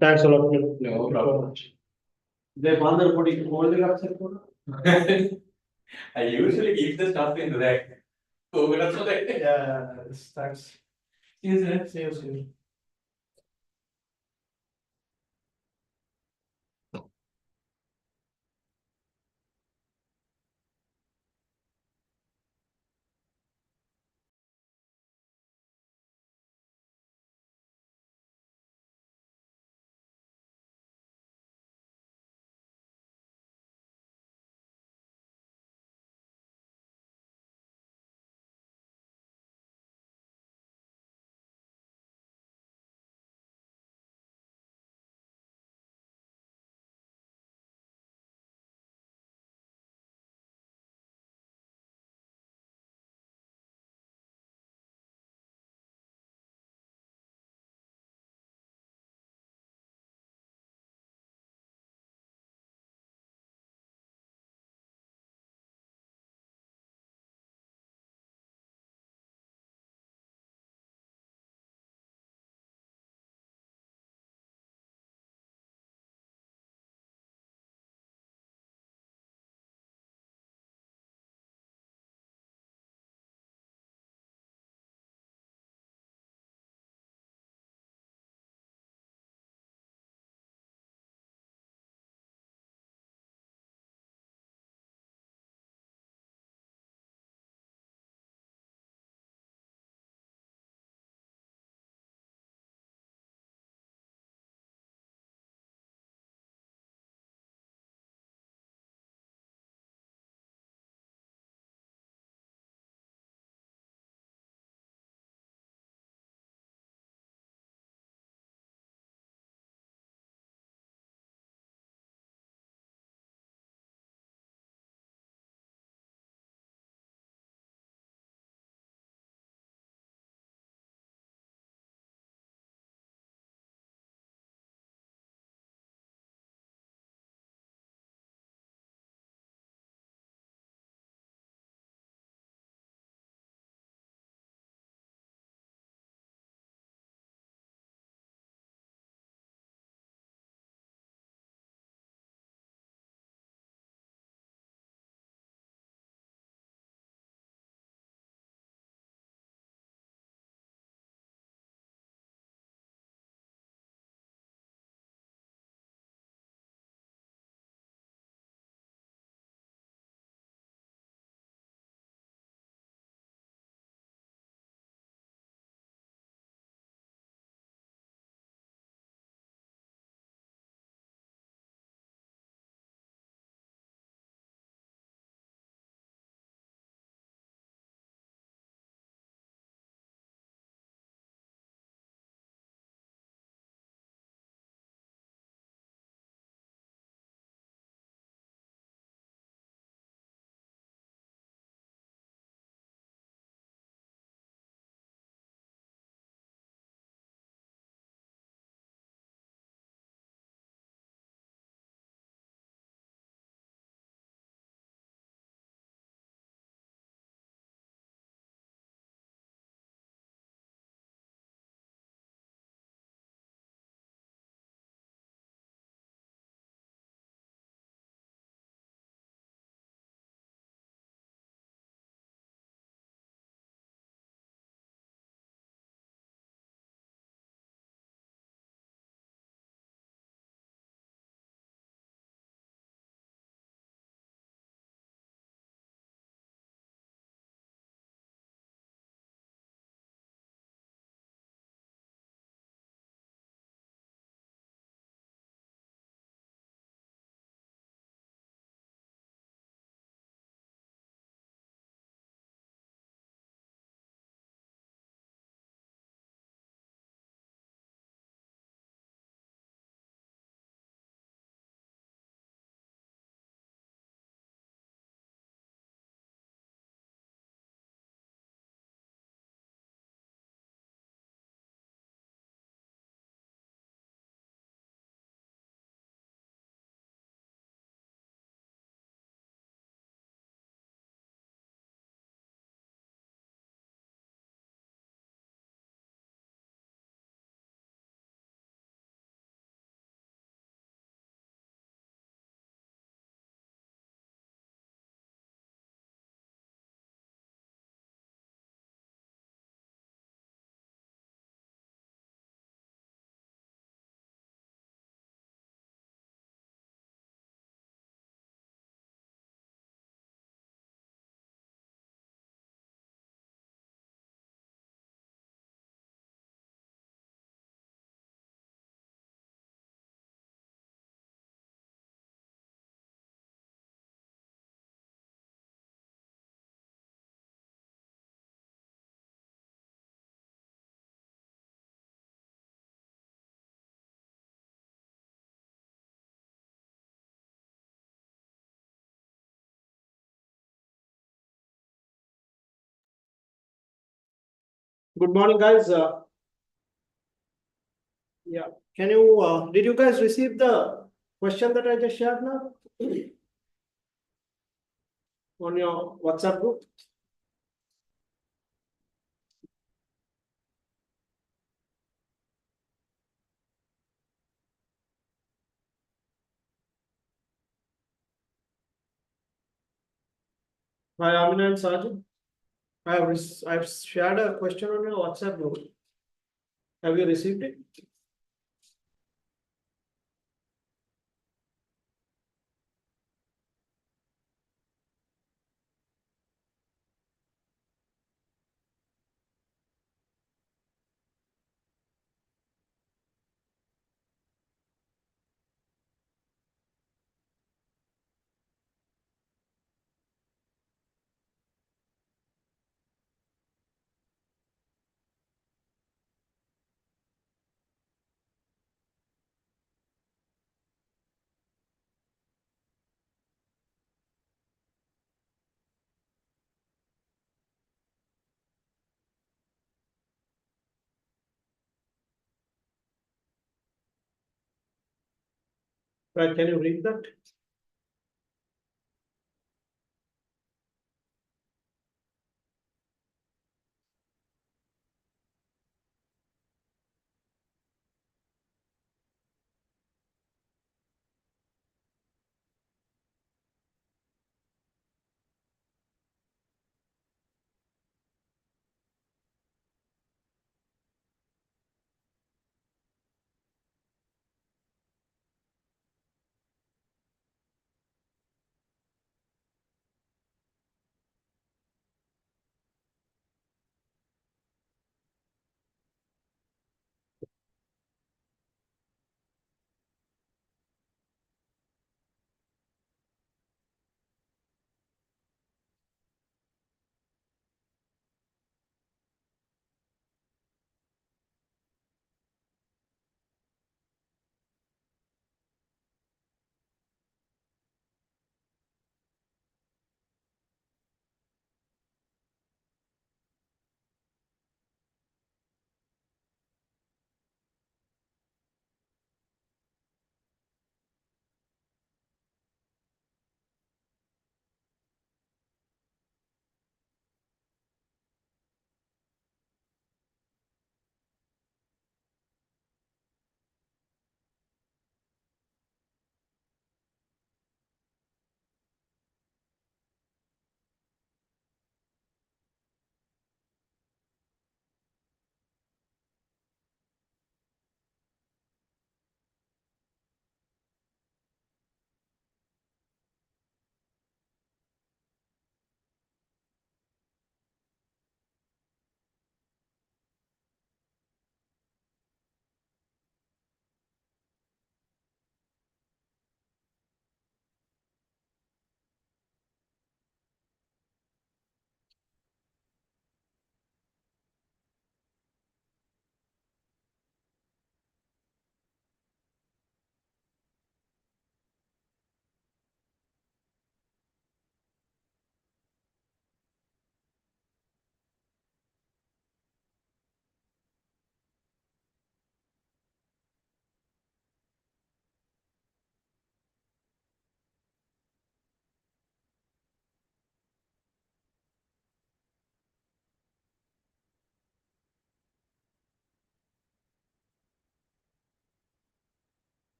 Thanks a lot. No problem. They want the putting holding up. I usually keep the stuff in the rack. So yeah, thanks. See you soon. Good morning, guys. Yeah, can you did you guys receive the question that I just shared now on your WhatsApp group? Hi, Amina and Sajid. I've shared a question on your WhatsApp group. Have you received it? Right, can you read that?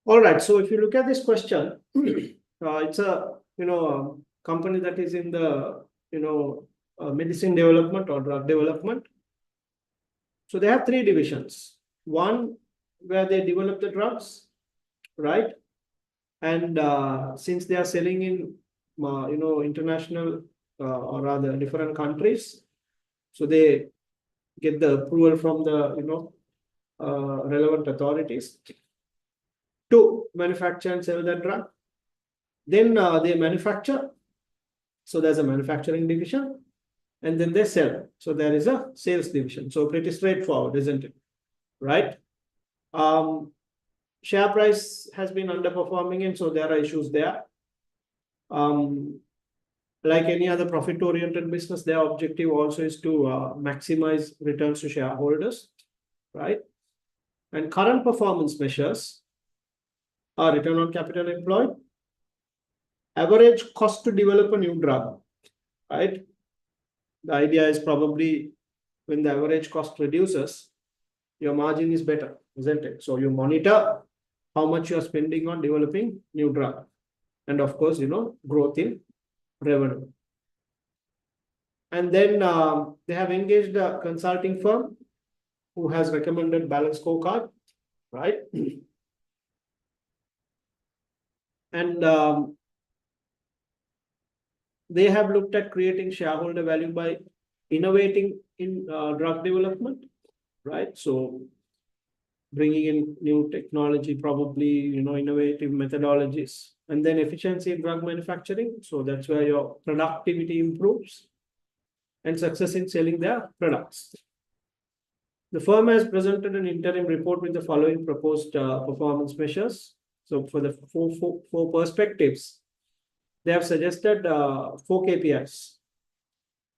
All right. So if you look at this question, it's a company that is in the medicine development or drug development. So they have three divisions. One where they develop the drugs, right? And since they are selling in international or rather different countries, so they get the approval from the relevant authorities to manufacture and sell that drug. Then they manufacture. So there's a manufacturing division, and then they sell. So there is a sales division. So pretty straightforward, isn't it? Right? Share price has been underperforming, and so there are issues there. Like any other profit-oriented business, their objective also is to maximize returns to shareholders, right? And current performance measures are return on capital employed, average cost to develop a new drug, right? The idea is probably when the average cost reduces, your margin is better, isn't it? So you monitor how much you are spending on developing new drug, and of course, growth in revenue. And then they have engaged a consulting firm who has recommended balanced scorecard, right? And they have looked at creating shareholder value by innovating in drug development, right? So bringing in new technology, probably, innovative methodologies, and then efficiency in drug manufacturing. So that's where your productivity improves and success in selling their products. The firm has presented an interim report with the following proposed performance measures. So for the four perspectives, they have suggested 4 KPIs: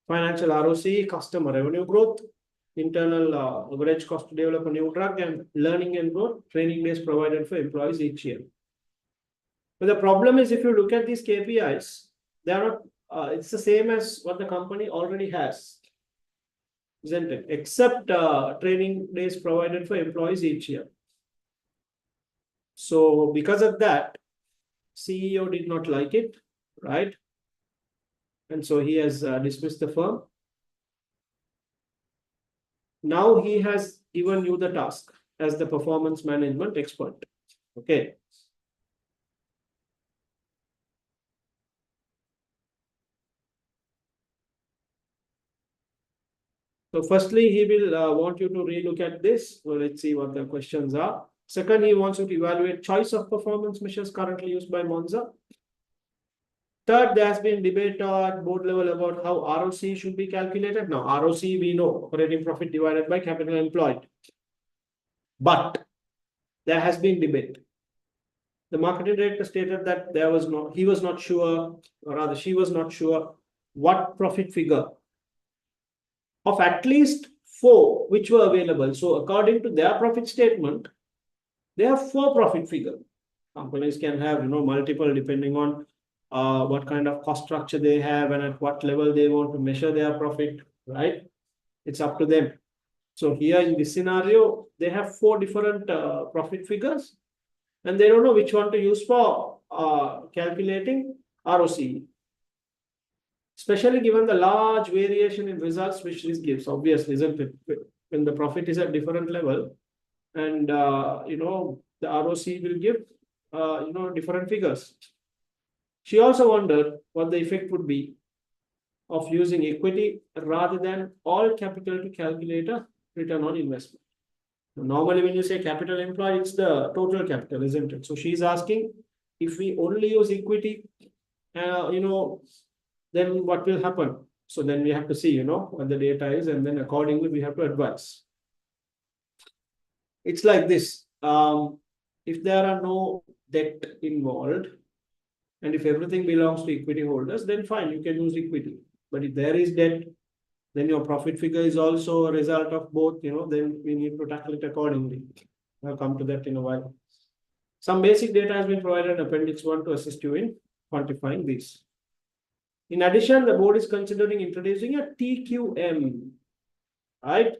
financial ROC, customer revenue growth, internal average cost to develop a new drug, and learning and growth, training days provided for employees each year. But the problem is, if you look at these KPIs, they are not, it's the same as what the company already has, isn't it? Except training days provided for employees each year. So because of that, CEO did not like it, right? And so he has dismissed the firm. Now he has given you the task as the performance management expert. Okay. So firstly, he will want you to relook at this. So let's see what the questions are. Second, he wants you to evaluate choice of performance measures currently used by Monza. Third, there has been debate at board level about how ROC should be calculated. Now, ROC, we know, operating profit divided by capital employed. But there has been debate. The marketing director stated that he was not sure, or rather she was not sure what profit figure of at least 4 which were available. So according to their profit statement, they have 4 profit figures. Companies can have multiple depending on what kind of cost structure they have and at what level they want to measure their profit, right? It's up to them. So here in this scenario, they have 4 different profit figures, and they don't know which one to use for calculating ROC. Especially given the large variation in results which this gives, obviously, isn't it? When the profit is at different level, and the ROC will give different figures. She also wondered what the effect would be of using equity rather than all capital to calculate a return on investment. Normally, when you say capital employed, it's the total capital, isn't it? So she's asking, if we only use equity, then what will happen? So then we have to see, what the data is, and then accordingly we have to advise. It's like this. If there are no debt involved, and if everything belongs to equity holders, then fine, you can use equity. But if there is debt, then your profit figure is also a result of both, then we need to tackle it accordingly. I'll come to that in a while. Some basic data has been provided in Appendix 1 to assist you in quantifying this. In addition, the board is considering introducing a TQM, right?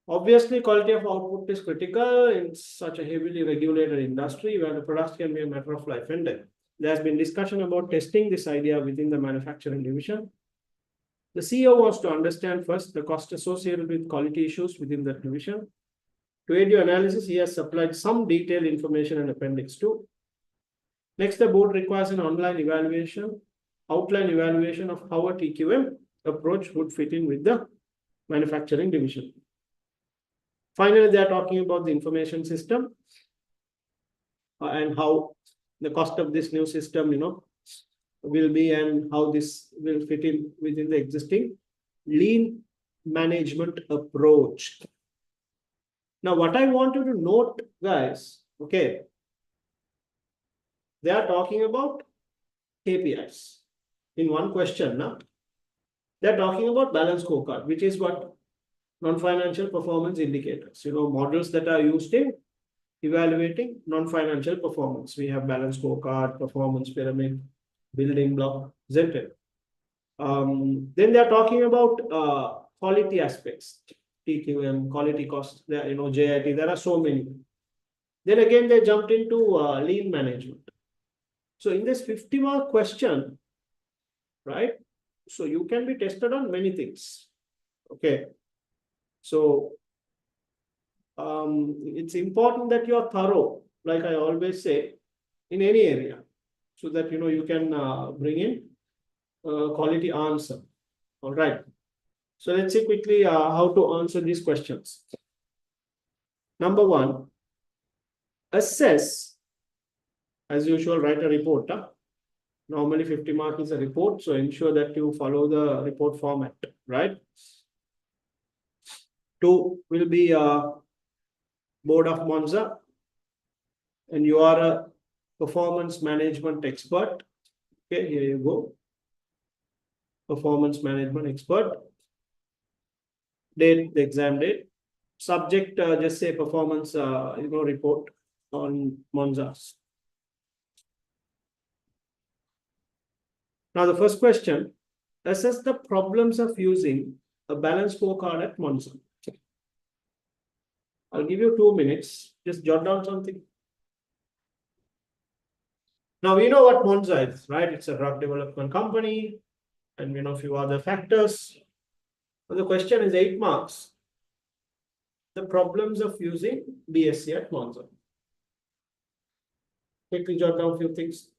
Obviously, quality of output is critical in such a heavily regulated industry where the products can be a matter of life and death. There has been discussion about testing this idea within the manufacturing division. The CEO wants to understand first the cost associated with quality issues within that division. To aid your analysis, he has supplied some detailed information in Appendix 2. Next, the board requires an outline evaluation of how a TQM approach would fit in with the manufacturing division. Finally, they are talking about the information system and how the cost of this new system, will be and how this will fit in within the existing lean management approach. Now, what I want you to note, guys, okay, they are talking about KPIs in one question. Now, they're talking about balance scorecard, which is what non-financial performance indicators, models that are used in evaluating non-financial performance. We have balance scorecard, performance pyramid, building block, isn't it? Then they are talking about quality aspects, TQM, quality cost, JIT, there are so many. Then again, they jumped into lean management. So in this 50-mark question, right? So you can be tested on many things. Okay. So it's important that you are thorough, like I always say, in any area, so that you can bring in quality answer. All right. So let's see quickly how to answer these questions. Number one, assess. As usual, write a report. Normally 50 mark is a report, so ensure that you follow the report format, right? 2 will be board of Monza, and you are a performance management expert. Okay, here you go. Performance management expert. Date, the exam date. Subject, just say performance, report on Monza's. Now, the first question, assess the problems of using a balance scorecard at Monza. I'll give you 2 minutes. Just jot down something. Now, we know what Monza is, right? It's a drug development company, and a few other factors. So the question is 8 marks. The problems of using BSc at Monza. Quickly jot down a few things.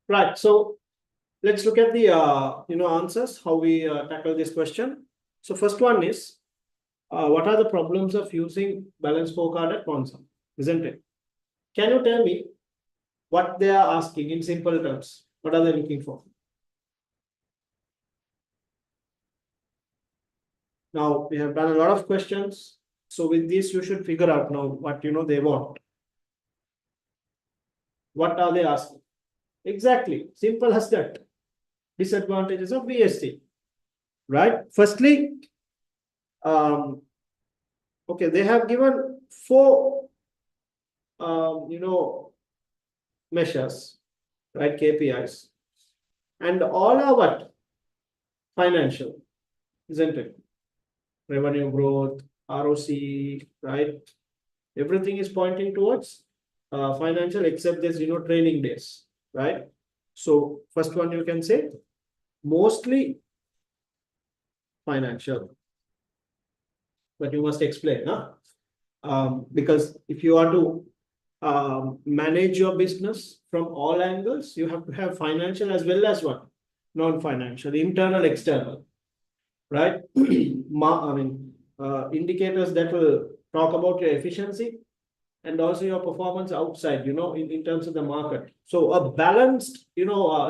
Right. So let's look at the answers, how we tackle this question. So first one is, what are the problems of using balance scorecard at Monza, isn't it? Can you tell me what they are asking in simple terms? What are they looking for? Now we have done a lot of questions. So with this, you should figure out now what they want. What are they asking? Exactly. Simple as that. Disadvantages of BSc. Right? Firstly, okay, they have given 4 measures, right? KPIs. And all are what? Financial, isn't it? Revenue growth, ROC, right? Everything is pointing towards financial, except this, training days, right? So first one you can say mostly financial, but you must explain, huh? Because if you are to manage your business from all angles, you have to have financial as well as what? Non-financial, internal, external, right? Indicators that will talk about your efficiency and also your performance outside, in terms of the market. So a balanced,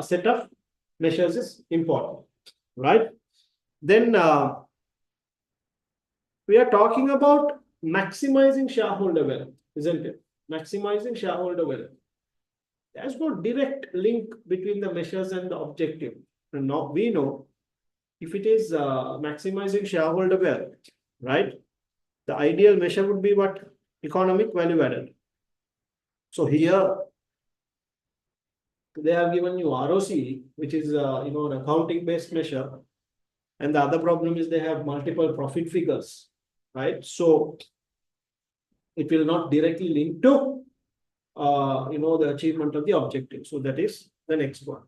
set of measures is important, right? Then we are talking about maximizing shareholder wealth, isn't it? Maximizing shareholder wealth. There's no direct link between the measures and the objective. And now we know if it is maximizing shareholder wealth, right? The ideal measure would be what? Economic value added. So here they have given you ROC, which is an accounting based measure, and the other problem is they have multiple profit figures, right? So it will not directly link to the achievement of the objective. So that is the next one.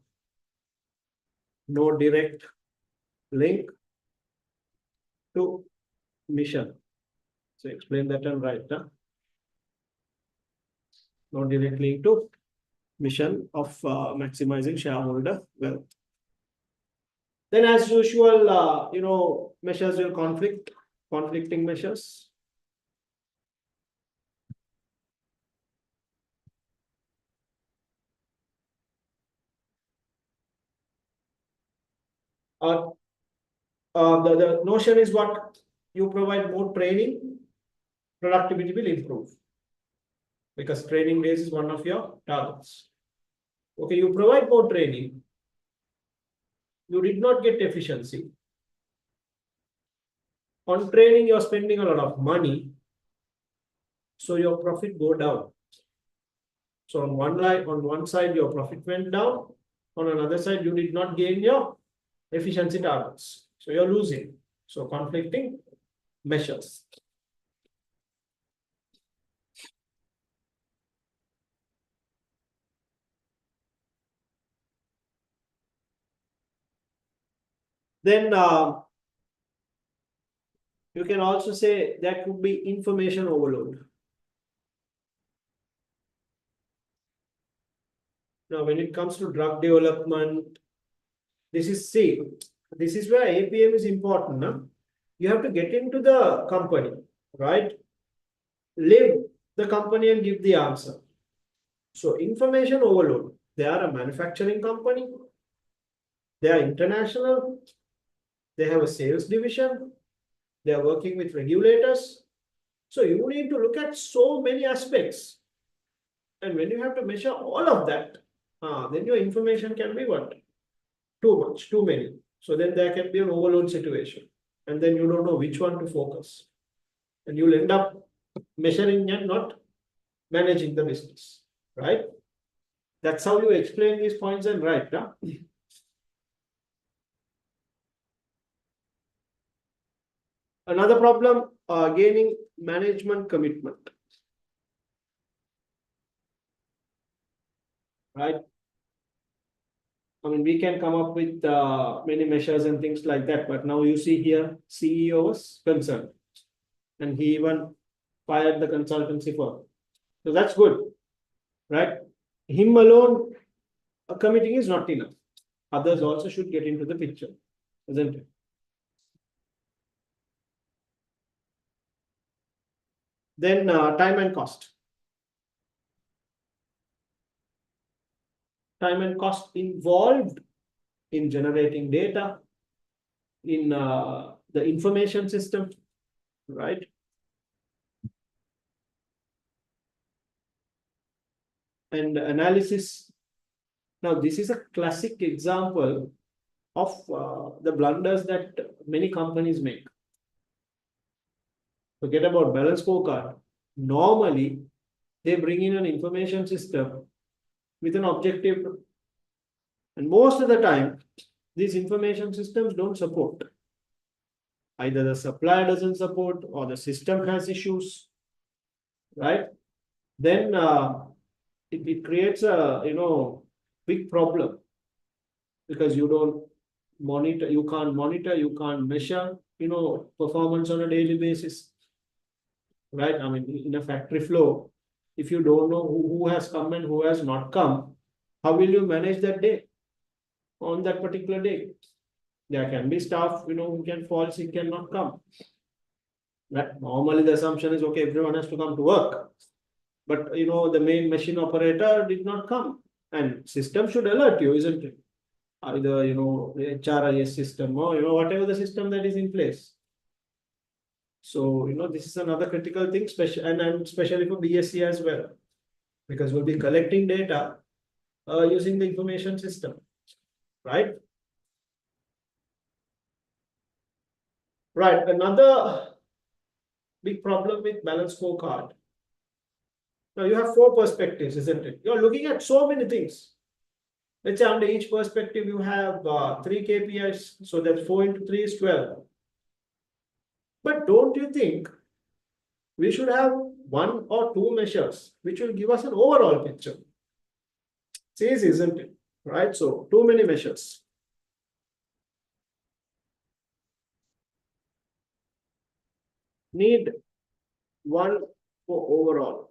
No direct link to mission. So explain that and write. No direct link to mission of maximizing shareholder wealth. Then as usual, measures will conflicting measures. The notion is what? You provide more training, productivity will improve. Because training days is one of your targets. Okay, you provide more training. You did not get efficiency. On training, you're spending a lot of money. So your profit go down. So on one side, your profit went down. On another side, you did not gain your efficiency targets. So you're losing. So conflicting measures. Then you can also say that could be information overload. Now, when it comes to drug development, this is where APM is important. Huh? You have to get into the company, right? Live the company and give the answer. So information overload. They are a manufacturing company. They are international. They have a sales division. They are working with regulators. So you need to look at so many aspects. And when you have to measure all of that, then your information can be what? Too much, too many. So then there can be an overload situation. And then you don't know which one to focus. And you'll end up measuring and not managing the business, right? That's how you explain these points and write. Huh? Another problem, gaining management commitment. Right? I mean, we can come up with many measures and things like that, but now you see here, CEO was concerned, and he even fired the consultancy firm. So that's good, right? Him alone committing is not enough. Others also should get into the picture, isn't it? Then time and cost. Time and cost involved in generating data, in the information system, right? And analysis. Now, this is a classic example of the blunders that many companies make. Forget about balance scorecard. Normally, they bring in an information system with an objective, and most of the time, these information systems don't support. Either the supplier doesn't support or the system has issues, right? Then it creates a big problem because you don't monitor, you can't measure performance on a daily basis, right? I mean, in a factory flow, if you don't know who has come and who has not come, how will you manage that day on that particular day? There can be staff who can fall sick and not come, right? Normally the assumption is okay, everyone has to come to work, but the main machine operator did not come, and system should alert you, isn't it? Either the HRIS system or whatever the system that is in place. So this is another critical thing, and especially for BSc as well, because we'll be collecting data using the information system, right? Right. Another big problem with balanced scorecard. Now you have 4 perspectives, isn't it? You're looking at so many things. Let's say under each perspective you have 3 KPIs, so that 4 into 3 is 12. But don't you think we should have 1 or 2 measures which will give us an overall picture? It's easy, isn't it? Right? So too many measures. Need 1 for overall.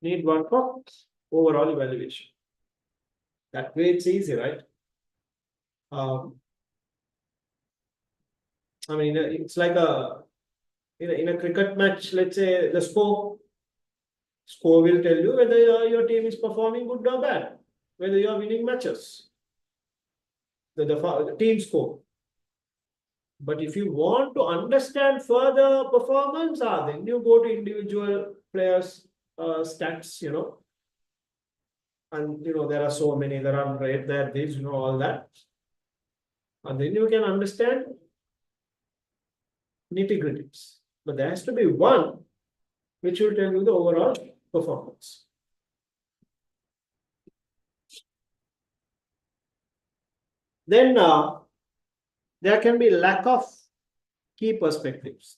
Need 1 for overall evaluation. That way it's easy, right? I mean, it's like in a cricket match, let's say the score will tell you whether your team is performing good or bad, whether you are winning matches, the team score. But if you want to understand further performance, then you go to individual players' stats, and there are so many, there are rate, there, this, all that. And then you can understand nitty-gritties. But there has to be one which will tell you the overall performance. Then there can be lack of key perspectives.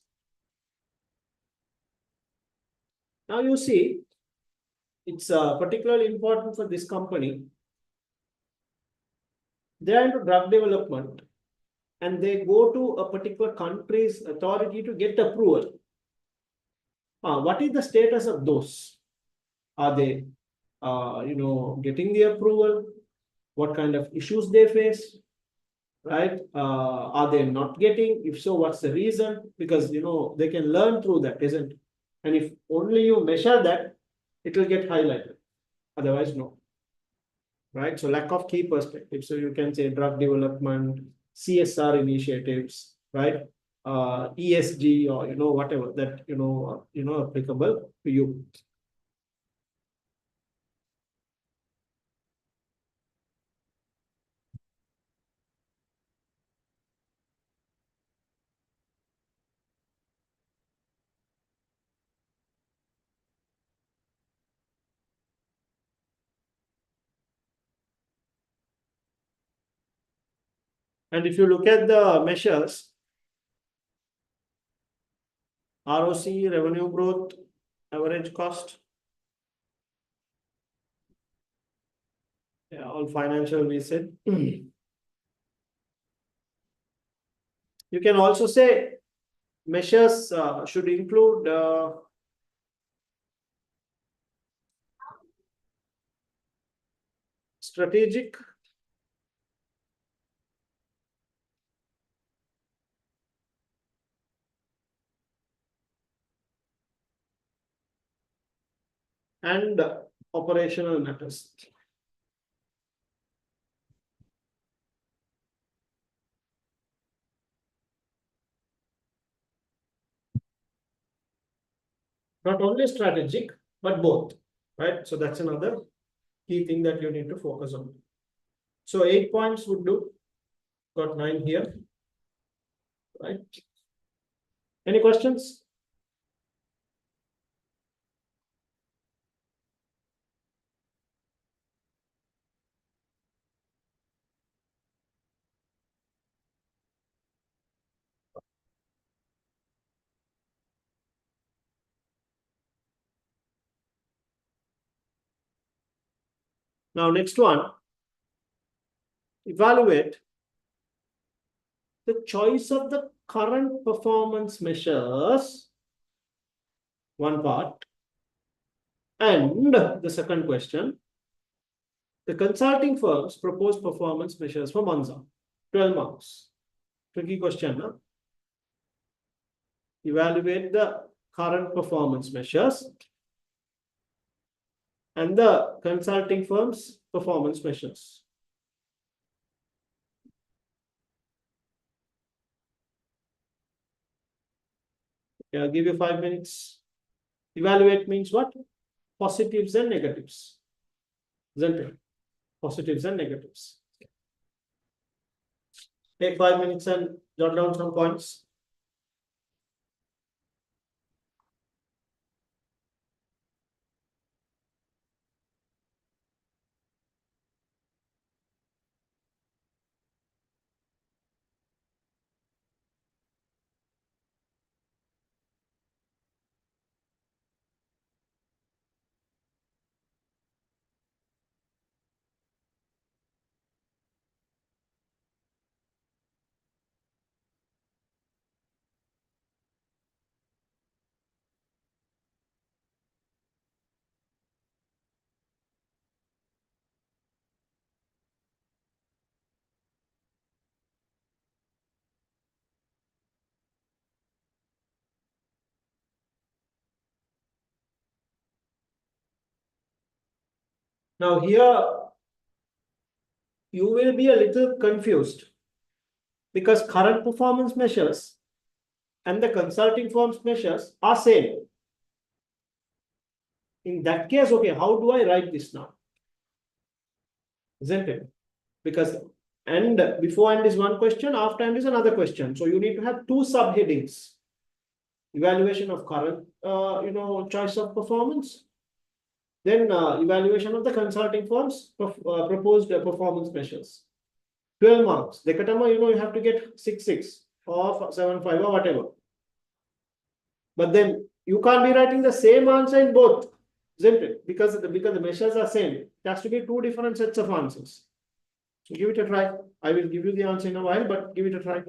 Now you see, it's particularly important for this company. They are into drug development and they go to a particular country's authority to get approval. What is the status of those? Are they, getting the approval? What kind of issues they face? Right? Are they not getting? If so, what's the reason? Because they can learn through that, isn't it? And if only you measure that, it will get highlighted. Otherwise, no. Right? So lack of key perspective. So you can say drug development, CSR initiatives, right? ESG or whatever that applicable to you. And if you look at the measures, ROC, revenue growth, average cost, Yeah, all financial we said. You can also say measures should include strategic, and operational matters. Not only strategic, but both, right? So that's another key thing that you need to focus on. So 8 points would do. Got 9 here, right? Any questions? Now, next one, evaluate the choice of the current performance measures, one part, and the second question, the consulting firms propose performance measures for Monza, 12 marks. Tricky question, huh? Evaluate the current performance measures and the consulting firms performance measures. Yeah, I'll give you 5 minutes. Evaluate means what? Positives and negatives, isn't it? Positives and negatives. Take 5 minutes and jot down some points. Now here you will be a little confused because current performance measures and the consulting firms measures are same. In that case, okay, how do I write this now? Isn't it? Because and before and is one question, after and is another question. So you need to have two subheadings. Evaluation of current choice of performance, then evaluation of the consulting firms proposed performance measures. 12 marks. Dekatama, you have to get 6.6 or 7.5 or whatever. But then you can't be writing the same answer in both, isn't it? Because the measures are same. It has to be two different sets of answers. So give it a try. I will give you the answer in a while, but give it a try.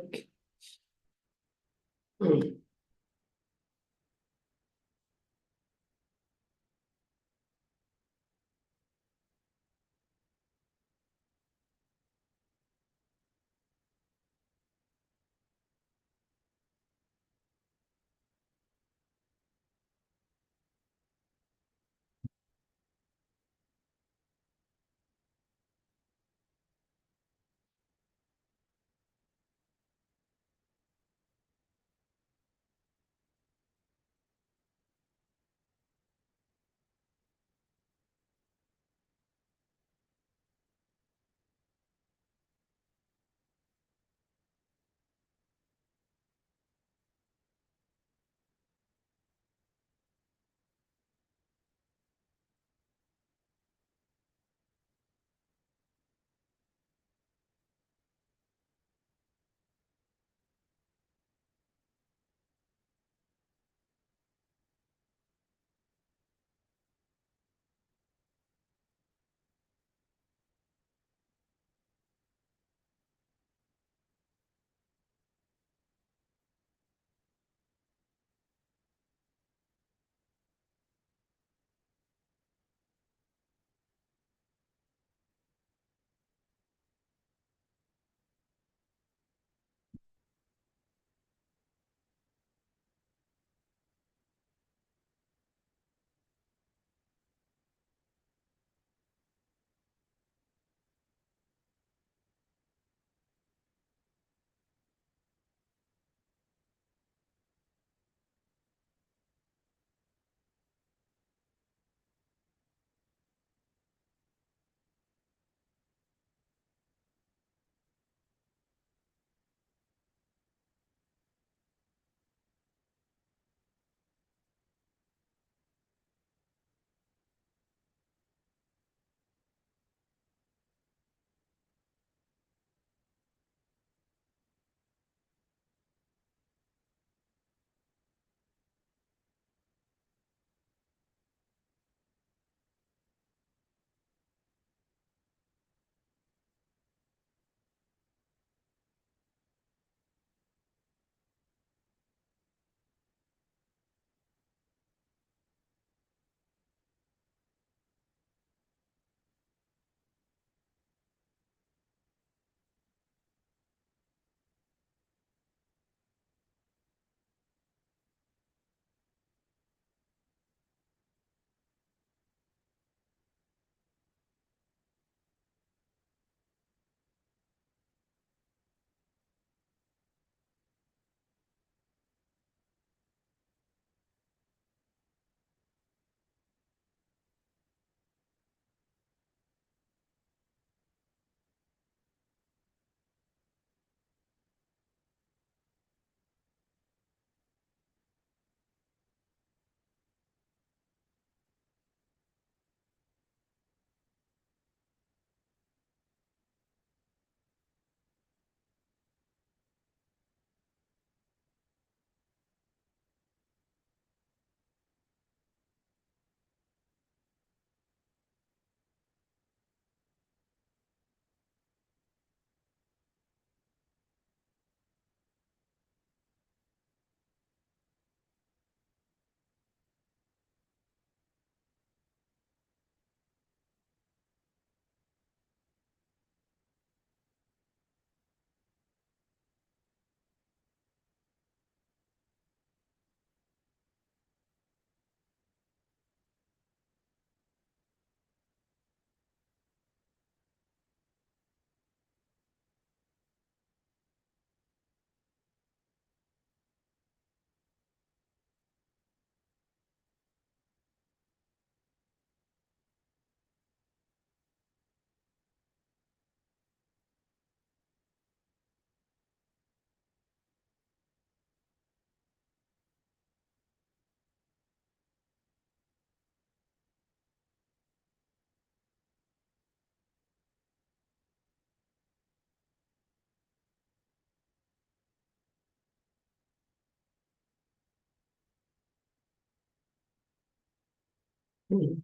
All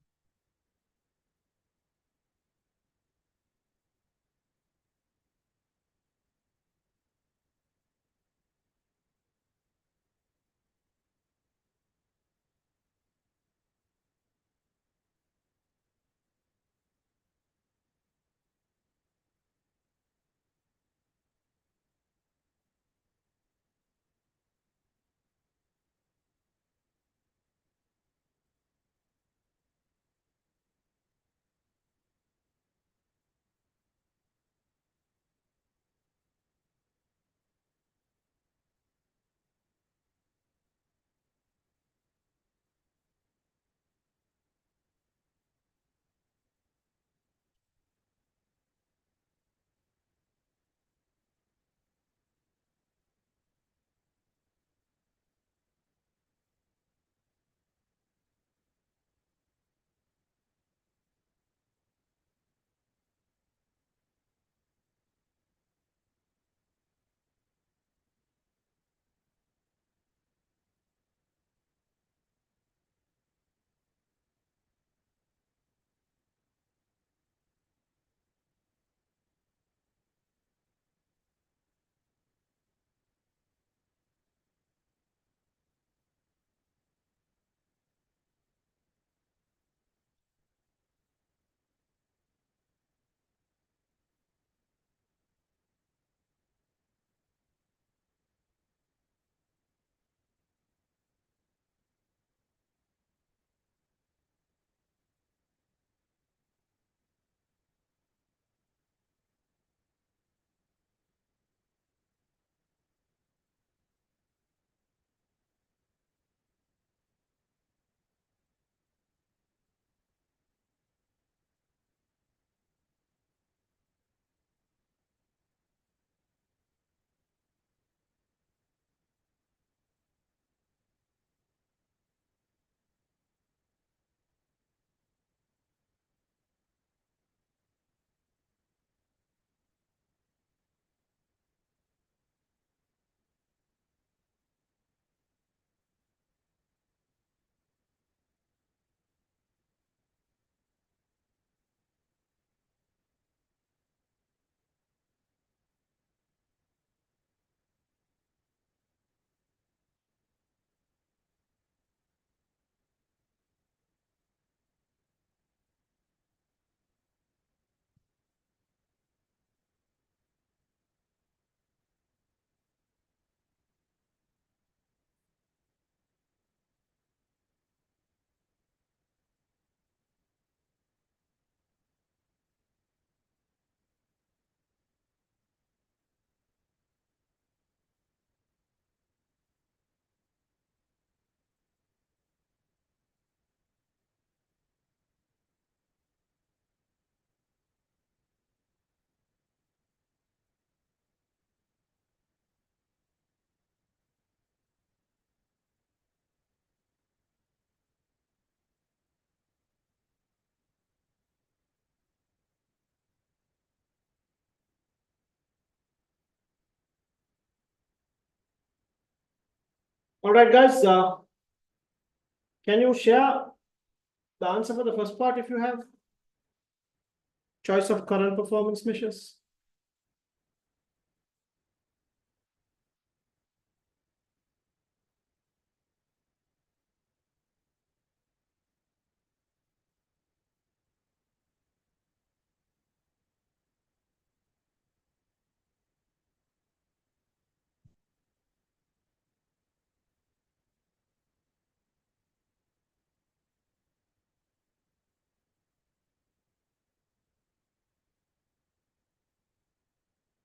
right, guys. Can you share the answer for the first part if you have? Choice of current performance measures.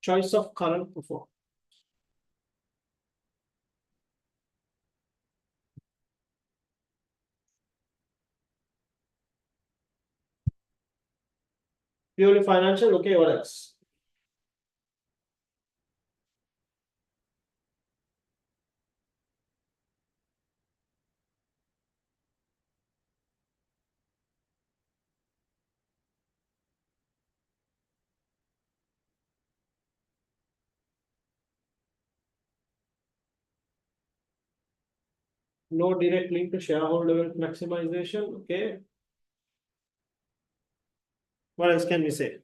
Choice of current performance. Purely financial. Okay, what else? No direct link to shareholder wealth maximization. Okay. What else can we say?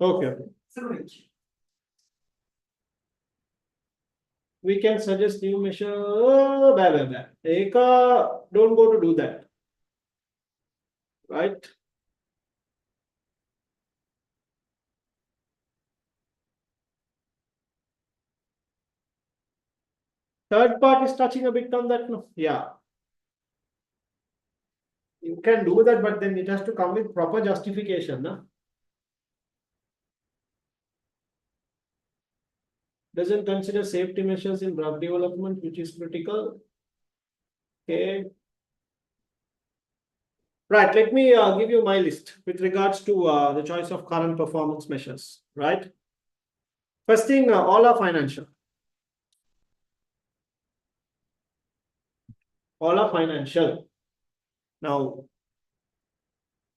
Okay. We can suggest new measure. ACCA don't go to do that. Right? Third part is touching a bit on that. No? Yeah. You can do that, but then it has to come with proper justification. No? Doesn't consider safety measures in drug development, which is critical. Okay. Right, let me give you my list with regards to the choice of current performance measures, right? First thing, all are financial. All are financial. Now,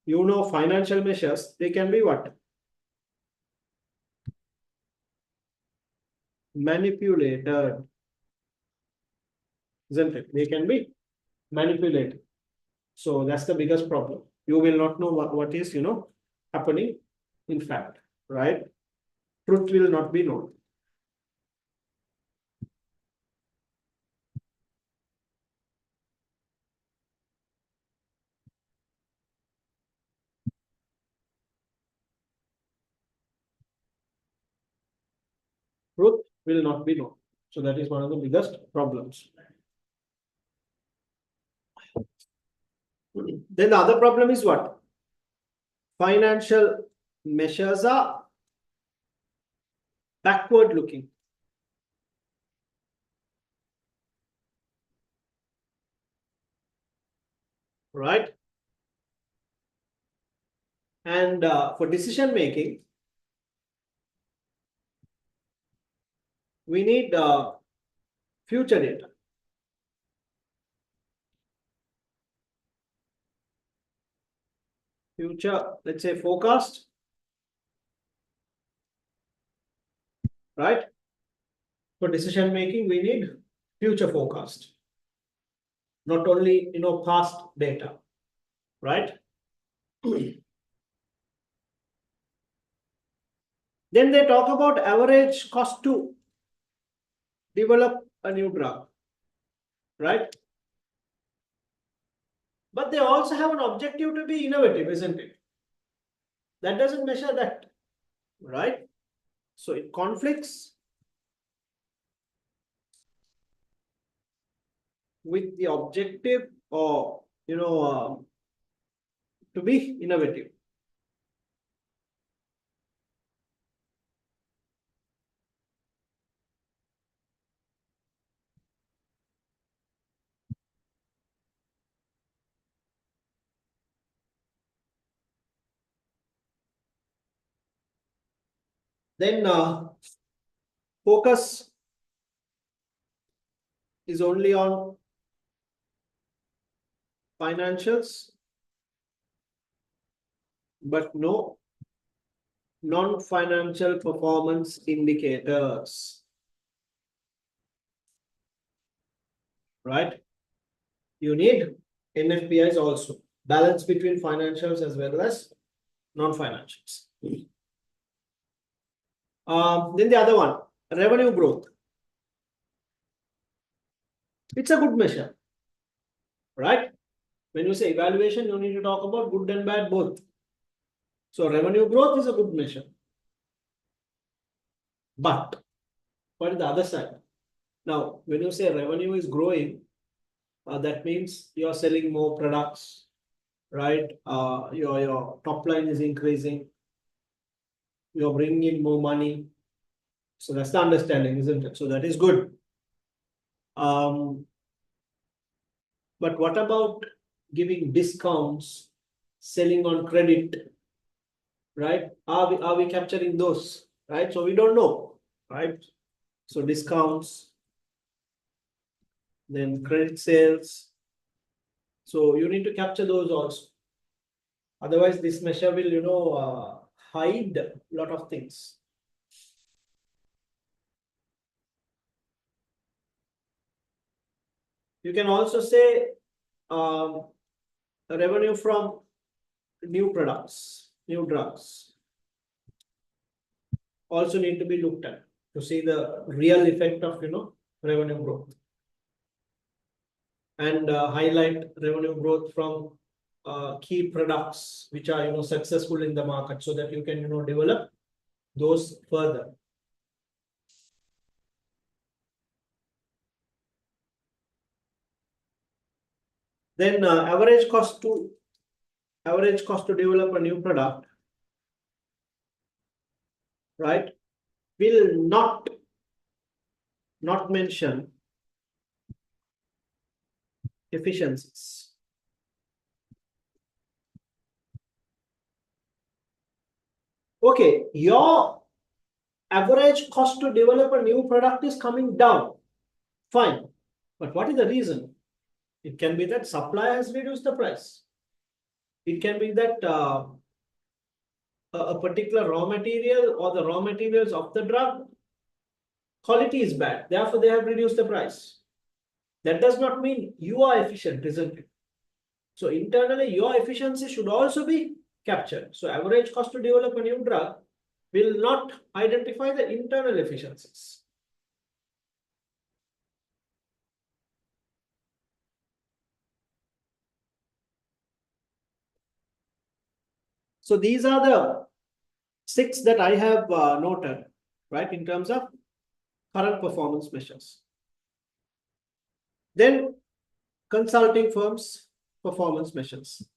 financial measures, they can be what? Manipulated, isn't it? They can be manipulated. So that's the biggest problem. You will not know what is, happening in fact, right? Truth will not be known. Truth will not be known. So that is one of the biggest problems. Then the other problem is what? Financial measures are backward looking. Right? And for decision making, we need future data. Future, let's say forecast. Right? For decision making, we need future forecast. Not only, past data. Right? Then they talk about average cost to develop a new drug. Right? But they also have an objective to be innovative, isn't it? That doesn't measure that. Right? So it conflicts with the objective or, to be innovative. Then focus is only on financials, but no non-financial performance indicators. Right? You need NFPIs also. Balance between financials as well as non-financials. Then the other one, revenue growth. It's a good measure. Right? When you say evaluation, you need to talk about good and bad both. So revenue growth is a good measure. But what is the other side? Now, when you say revenue is growing, that means you are selling more products, right? Your top line is increasing. You're bringing in more money. So that's the understanding, isn't it? So that is good. But what about giving discounts, selling on credit, right? Are we capturing those, right? So we don't know, right? So discounts, then credit sales. So you need to capture those also. Otherwise, this measure will, hide a lot of things. You can also say revenue from new products, new drugs also need to be looked at to see the real effect of revenue growth, and highlight revenue growth from key products which are successful in the market, so that you can develop those further. Then average cost to develop a new product, right, will not mention efficiencies. Okay, your average cost to develop a new product is coming down. Fine. But what is the reason? It can be that supply has reduced the price. It can be that a particular raw material or the raw materials of the drug quality is bad. Therefore, they have reduced the price. That does not mean you are efficient, isn't it? So internally, your efficiency should also be captured. So average cost to develop a new drug will not identify the internal efficiencies. So these are the 6 that I have noted, right, in terms of current performance measures. Then consulting firms' performance measures.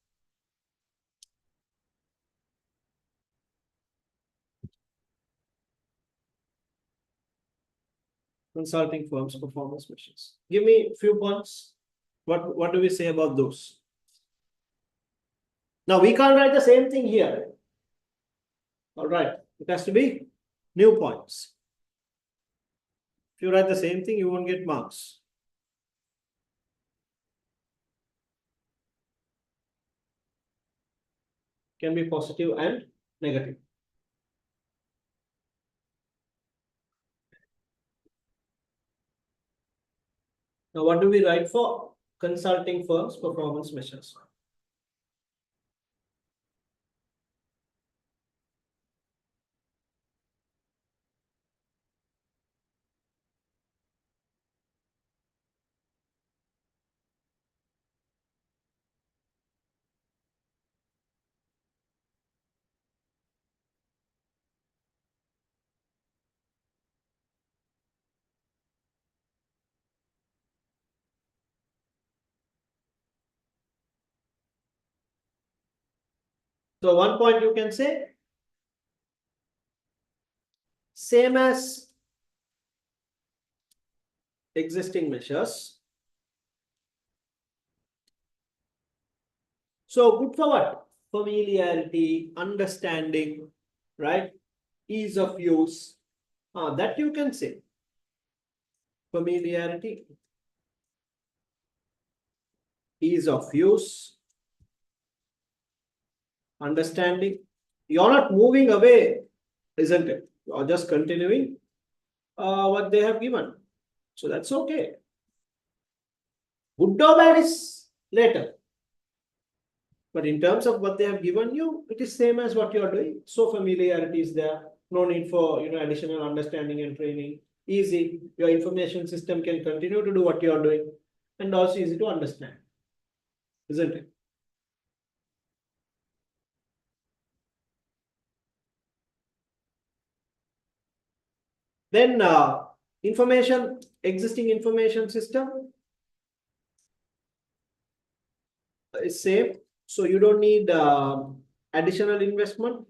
Consulting firms' performance measures. Give me a few points. What do we say about those? Now we can't write the same thing here. All right, it has to be new points. If you write the same thing, you won't get marks. Can be positive and negative. Now, what do we write for consulting firms' performance measures? So one point you can say, same as existing measures. So good for what? Familiarity, understanding, right? Ease of use. That you can say. Familiarity, ease of use, understanding. You're not moving away, isn't it? You're just continuing what they have given. So that's okay. Good or bad is later. But in terms of what they have given you, it is same as what you are doing. So familiarity is there. No need for additional understanding and training. Easy. Your information system can continue to do what you are doing, and also easy to understand, isn't it? Then existing information system is same. So you don't need additional investment,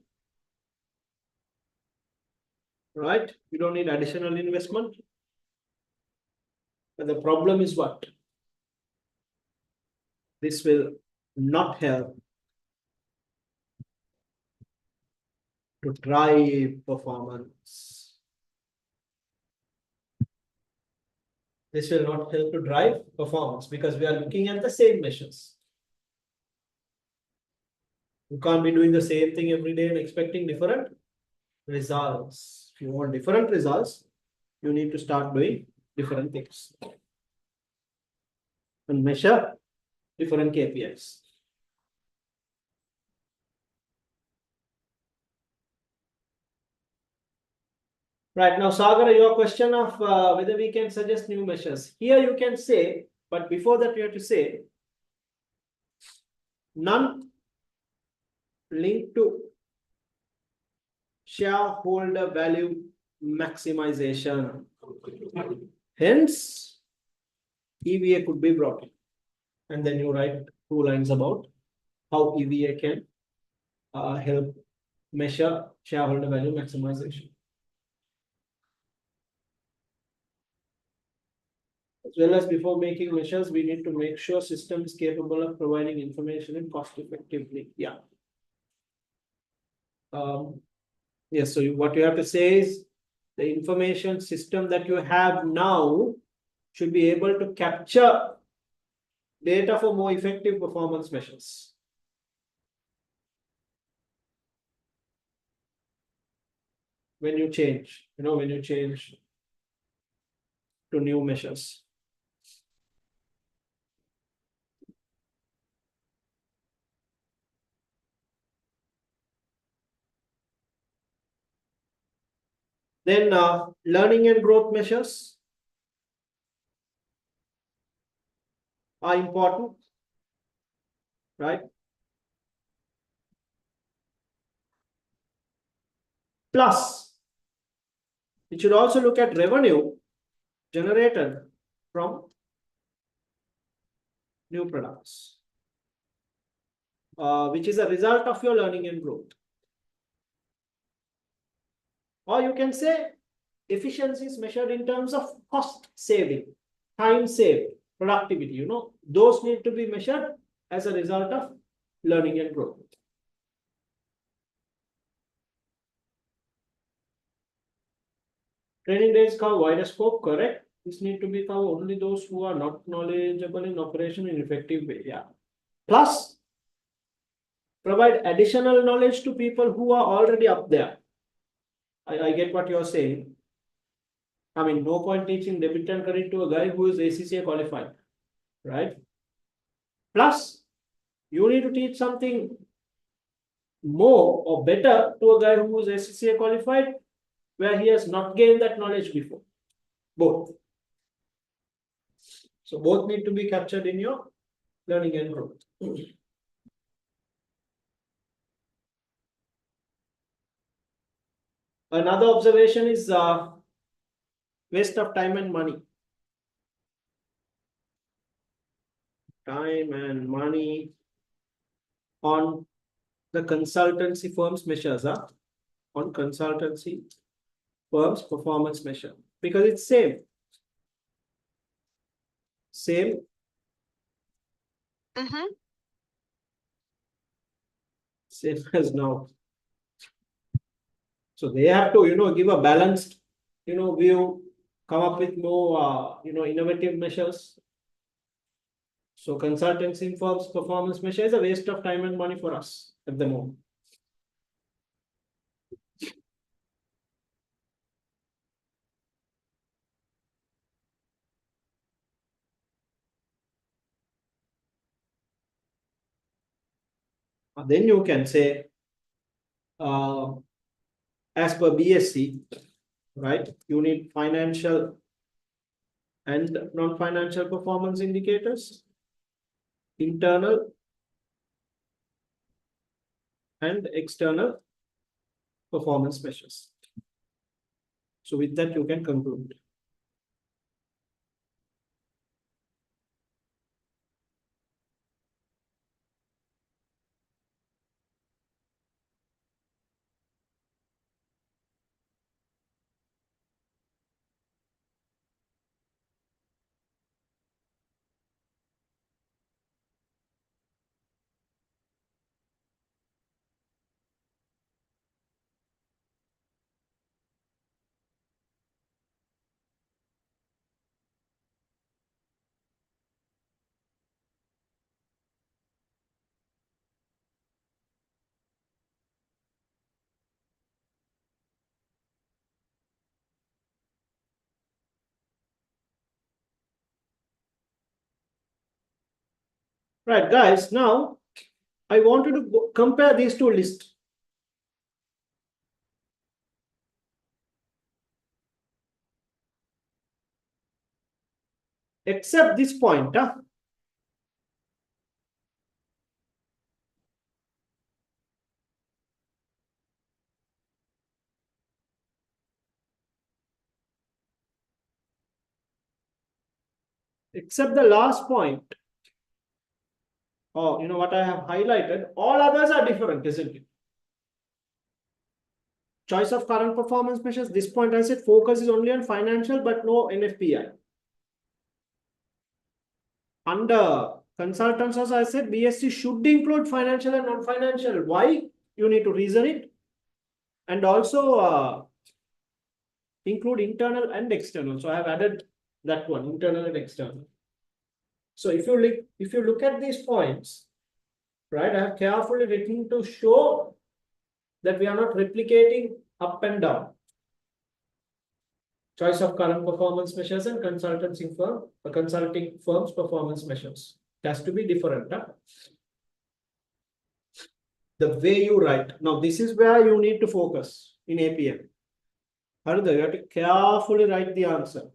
right? You don't need additional investment. But the problem is what? this will not help to drive performance. This will not help to drive performance because we are looking at the same measures. You can't be doing the same thing every day and expecting different results. If you want different results, you need to start doing different things and measure different KPIs. Right now, Sagar, your question of whether we can suggest new measures. Here you can say, but before that you have to say, none linked to shareholder value maximization. Hence, EVA could be brought in. And then you write 2 lines about how EVA can help measure shareholder value maximization. As well as before making measures, we need to make sure system is capable of providing information and cost effectively. Yeah. Yes, so what you have to say is the information system that you have now should be able to capture data for more effective performance measures. When you change, when you change to new measures. Then learning and growth measures are important, right? Plus, it should also look at revenue generated from new products, which is a result of your learning and growth. Or you can say efficiency is measured in terms of cost saving, time saved, productivity, those need to be measured as a result of learning and growth. Training days cover wider scope, correct? This need to be cover only those who are not knowledgeable in operation in effective way. Yeah. Plus, provide additional knowledge to people who are already up there. I get what you're saying. I mean, no point teaching debit and credit to a guy who is ACCA qualified, right? Plus, you need to teach something more or better to a guy who is ACCA qualified where he has not gained that knowledge before. Both. So both need to be captured in your learning and growth. Another observation is waste of time and money. Time and money on the consultancy firms measures, on consultancy firms performance measure, because it's same same as now. So they have to give a balanced view, come up with more innovative measures. So consultancy firms performance measure is a waste of time and money for us at the moment. Then you can say, as per BSc, right, you need financial and non-financial performance indicators, internal and external performance measures. So with that, you can conclude. Right, guys, now I want you to compare these two lists. Except this point, except the last point. Oh, you know what I have highlighted? All others are different, isn't it? Choice of current performance measures. This point I said focus is only on financial, but no NFPI. Under consultants, as I said, BSc should include financial and non-financial. Why? You need to reason it. And also include internal and external. So I have added that one, internal and external. So if you look at these points, right, I have carefully written to show that we are not replicating up and down. Choice of current performance measures and consulting firms performance measures. It has to be different. The way you write. Now, this is where you need to focus in APM. Further, you have to carefully write the answer.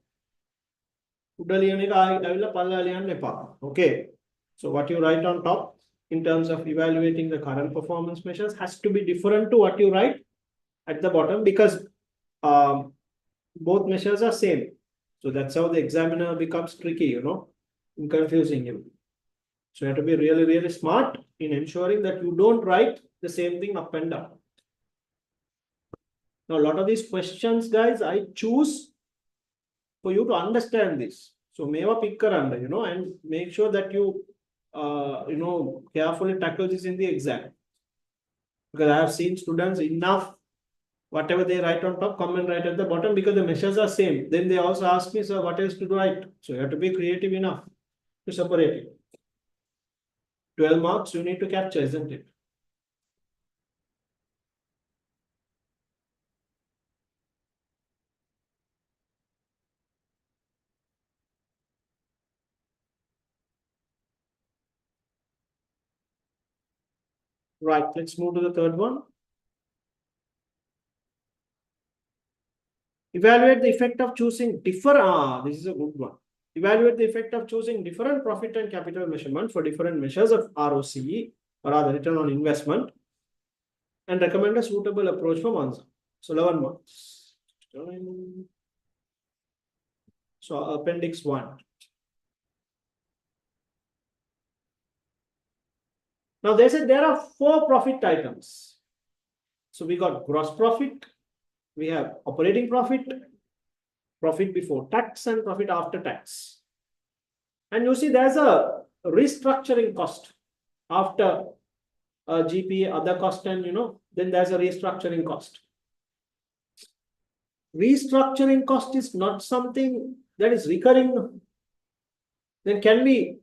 Okay. So what you write on top in terms of evaluating the current performance measures has to be different to what you write at the bottom, because both measures are same. So that's how the examiner becomes tricky, in confusing you. So you have to be really, really smart in ensuring that you don't write the same thing up and down. Now, a lot of these questions, guys, I choose for you to understand this. So meva pick karanda, and make sure that you, carefully tackle this in the exam. Because I have seen students enough, whatever they write on top, come and write at the bottom, because the measures are same. Then they also ask me, sir, what else to write? So you have to be creative enough to separate it. 12 marks you need to capture, isn't it? Right, let's move to the third one. Evaluate the effect of choosing different. This is a good one. Evaluate the effect of choosing different profit and capital measurement for different measures of ROCE, or rather return on investment, and recommend a suitable approach for Monza. So 11 marks. So appendix 1. Now they said there are 4 profit items. So we got gross profit, we have operating profit, profit before tax, and profit after tax. And you see there's a restructuring cost after GPA, other cost, and then there's a restructuring cost. Restructuring cost is not something that is recurring. Then can we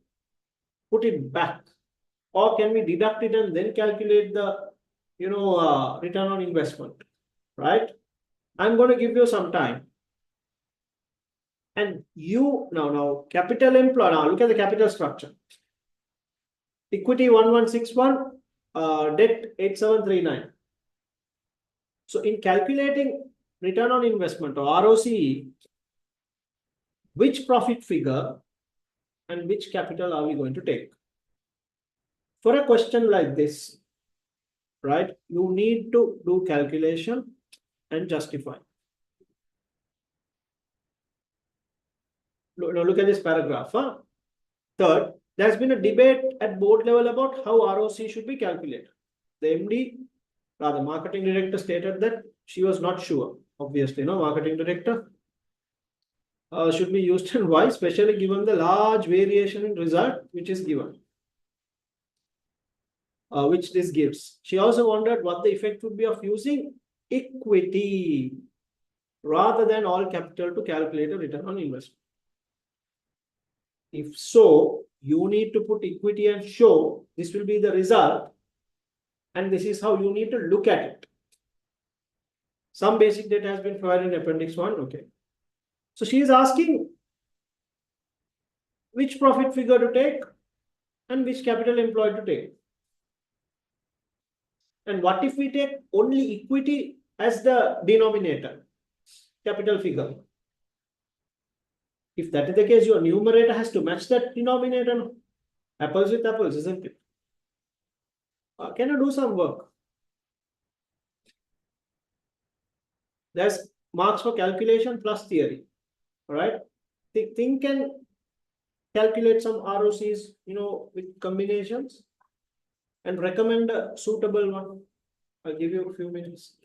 put it back, or can we deduct it and then calculate the return on investment, right? I'm going to give you some time. And you now capital employed. Now look at the capital structure. Equity 1161, debt 8739. So in calculating return on investment or ROCE, which profit figure and which capital are we going to take? For a question like this, right, you need to do calculation and justify. Now look at this paragraph. Third, there's been a debate at board level about how ROC should be calculated. The MD, rather marketing director, stated that she was not sure. Obviously, marketing director should be used, and why, especially given the large variation in result which is given. Which this gives. She also wondered what the effect would be of using equity rather than all capital to calculate a return on investment. If so, you need to put equity and show this will be the result, and this is how you need to look at it. Some basic data has been provided in appendix 1. Okay. So she is asking which profit figure to take and which capital employed to take. And what if we take only equity as the denominator, capital figure? If that is the case, your numerator has to match that denominator. Apples with apples, isn't it? Can you do some work? There's marks for calculation plus theory. All right. Think can calculate some ROCs, with combinations, and recommend a suitable one. I'll give you a few minutes.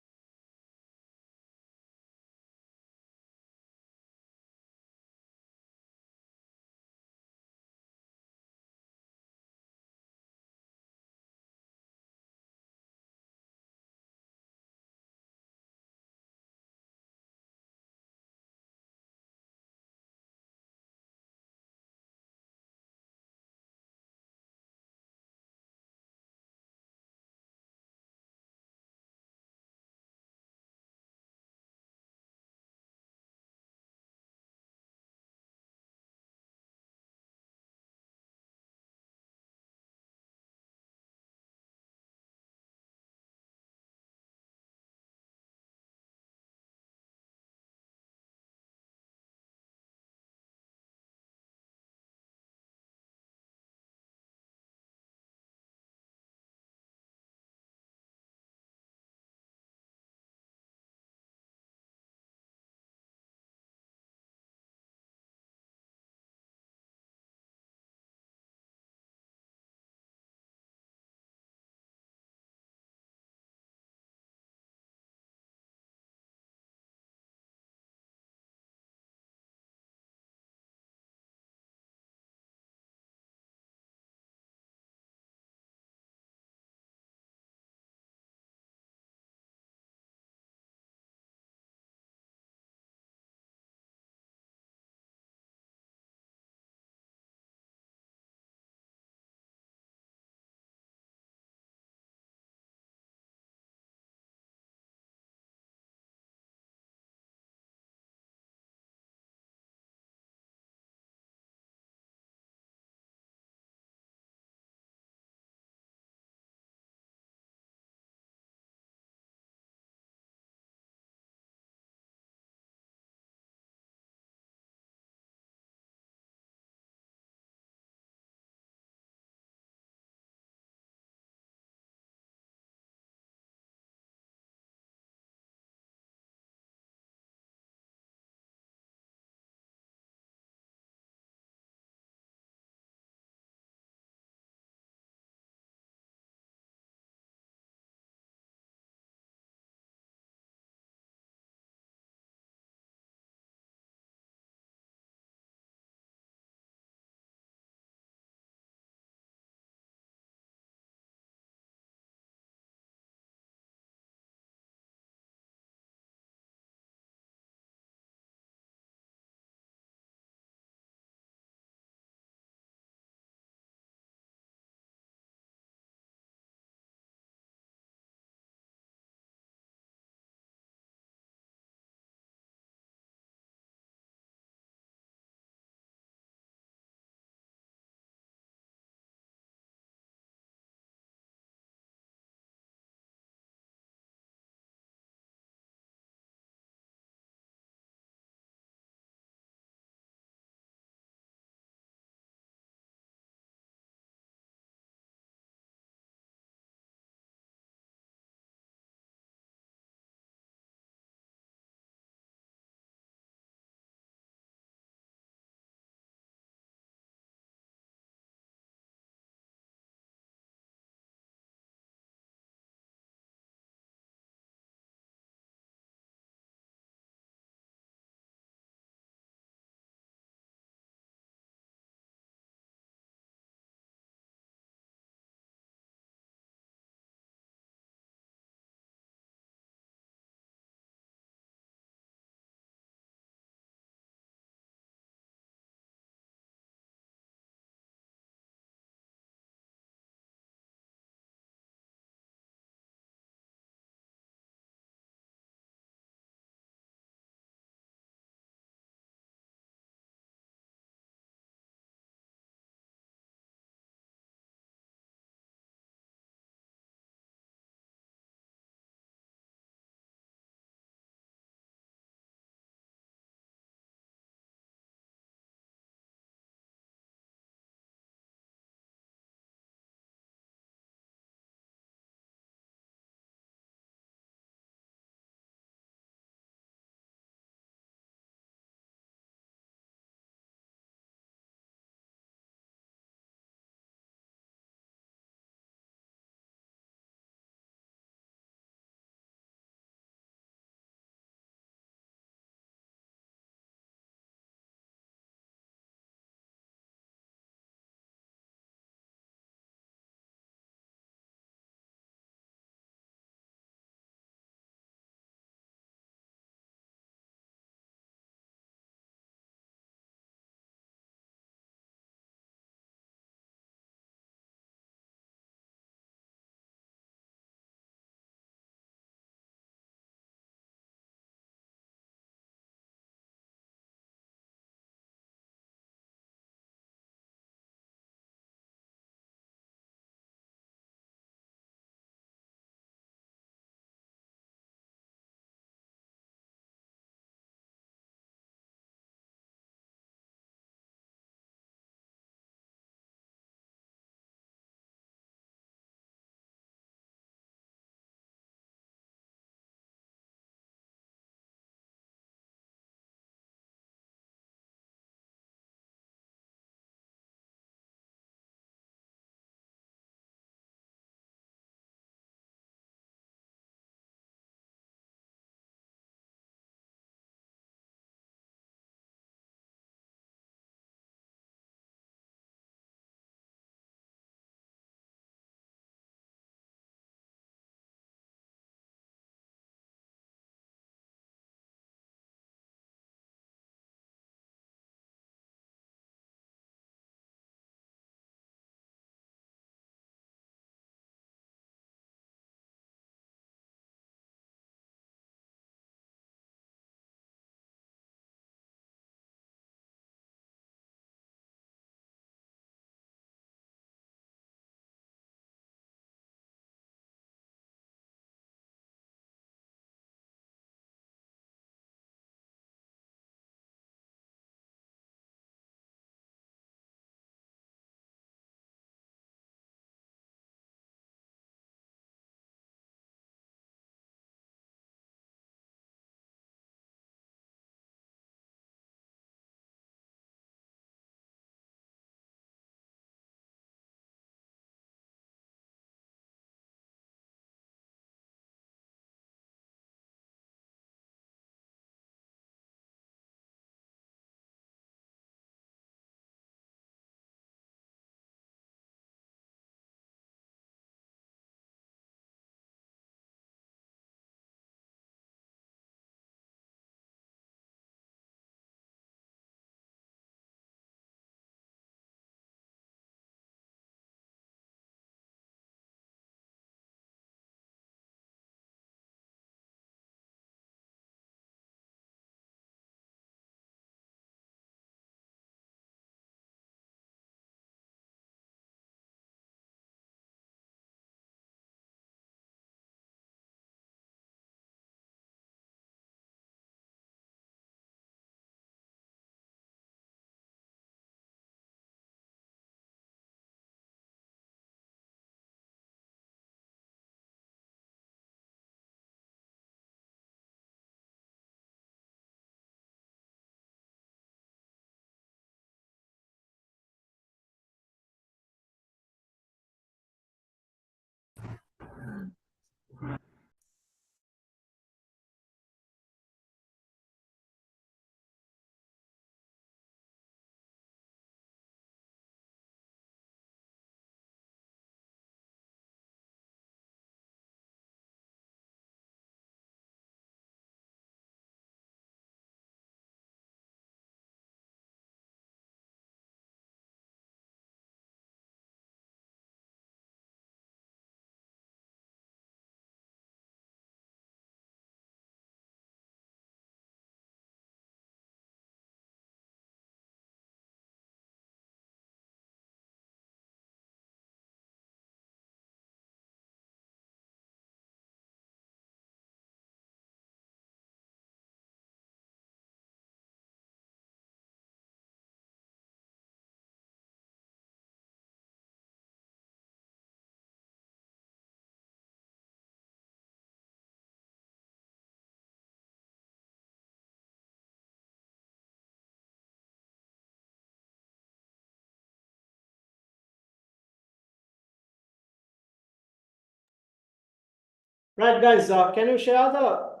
Right, guys, can you share the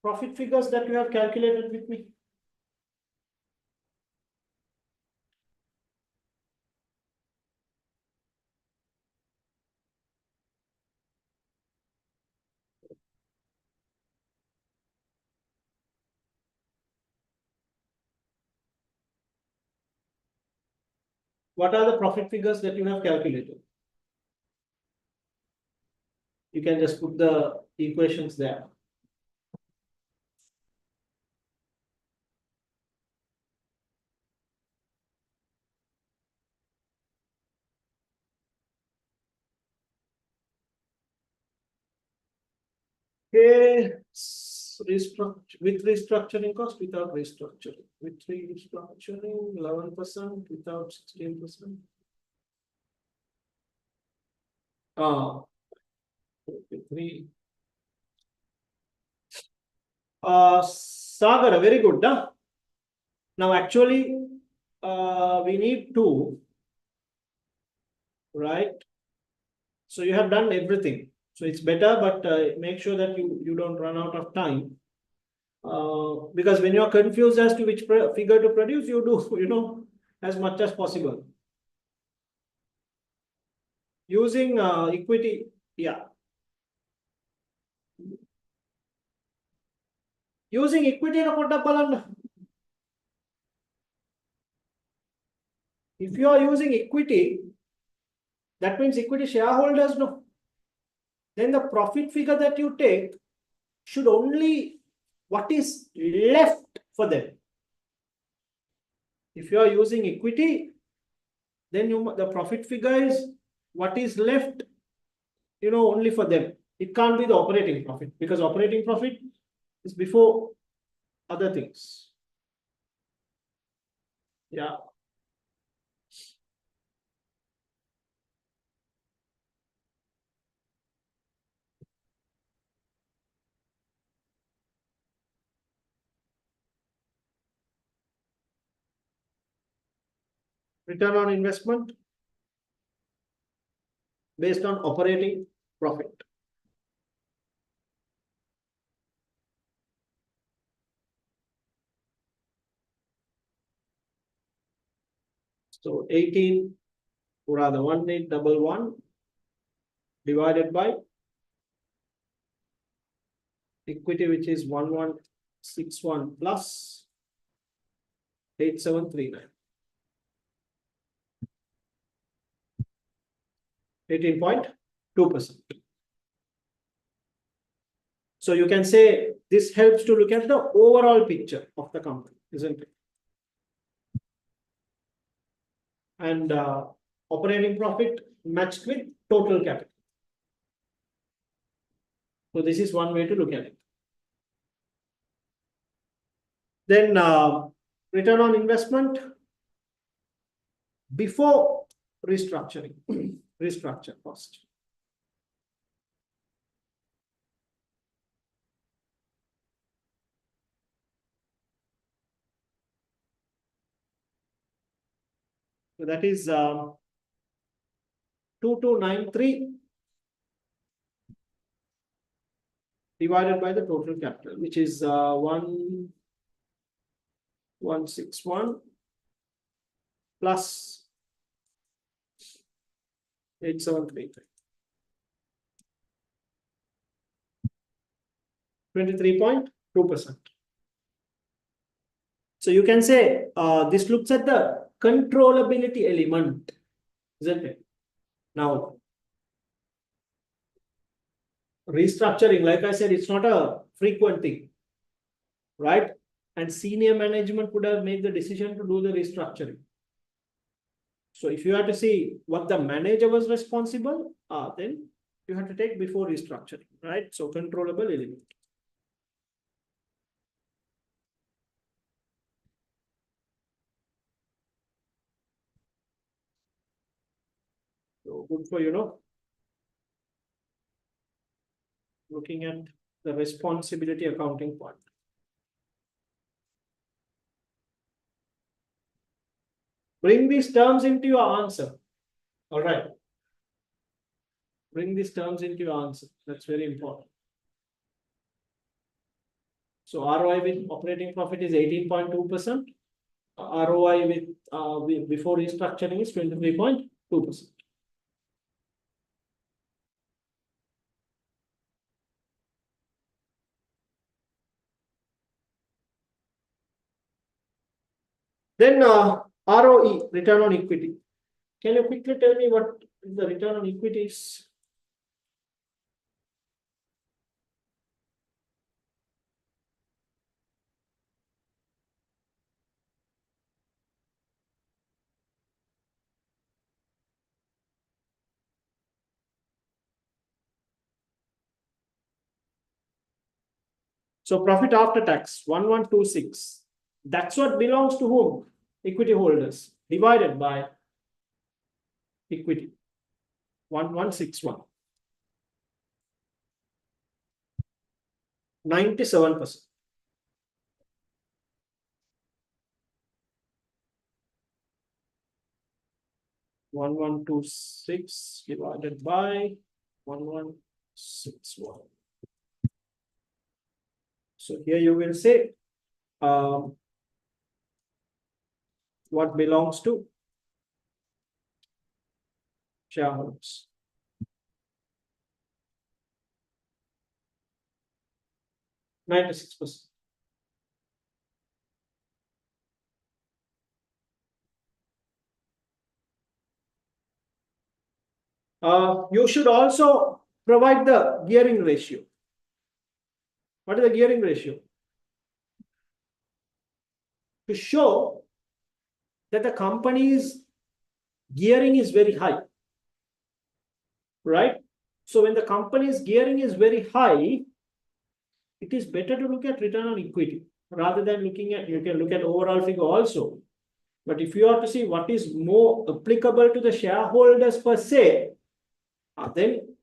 profit figures that you have calculated with me? What are the profit figures that you have calculated? You can just put the equations there. Okay, with restructuring cost, without restructuring, with restructuring, 11%, without 16%. Three. Sagar, very good. Huh? Now, actually, we need to, right? So you have done everything. So it's better, but make sure that you don't run out of time. Because when you're confused as to which figure to produce, you do, as much as possible. Using equity, yeah. Using equity, if you are using equity, that means equity shareholders, no. Then the profit figure that you take should only what is left for them. If you are using equity, then the profit figure is what is left, only for them. It can't be the operating profit, because operating profit is before other things. Yeah. Return on investment based on operating profit. So 18, or rather 1811 divided by equity, which is 1161 plus 8739. 18.2%. So you can say this helps to look at the overall picture of the company, isn't it? And operating profit matched with total capital. So this is one way to look at it. Then return on investment before restructuring, restructure cost. So that is 2293 divided by the total capital, which is 1161 plus 8733. 23.2%. So you can say this looks at the controllability element, isn't it? Now, restructuring, like I said, it's not a frequent thing, right? And senior management would have made the decision to do the restructuring. So if you have to see what the manager was responsible, then you have to take before restructuring, right? So controllable element. So good for, looking at the responsibility accounting part. Bring these terms into your answer. All right. Bring these terms into your answer. That's very important. So ROI with operating profit is 18.2%. ROI with before restructuring is 23.2%. Then ROE, return on equity. Can you quickly tell me what the return on equity is? So profit after tax, 1126. That's what belongs to whom? Equity holders, divided by equity, 1161. 97%. One one two six divided by 1161. So here you will say what belongs to shareholders. 96%. You should also provide the gearing ratio. What is the gearing ratio? To show that the company's gearing is very high, right? So when the company's gearing is very high, it is better to look at return on equity rather than looking at, you can look at overall figure also. But if you are to see what is more applicable to the shareholders per se, then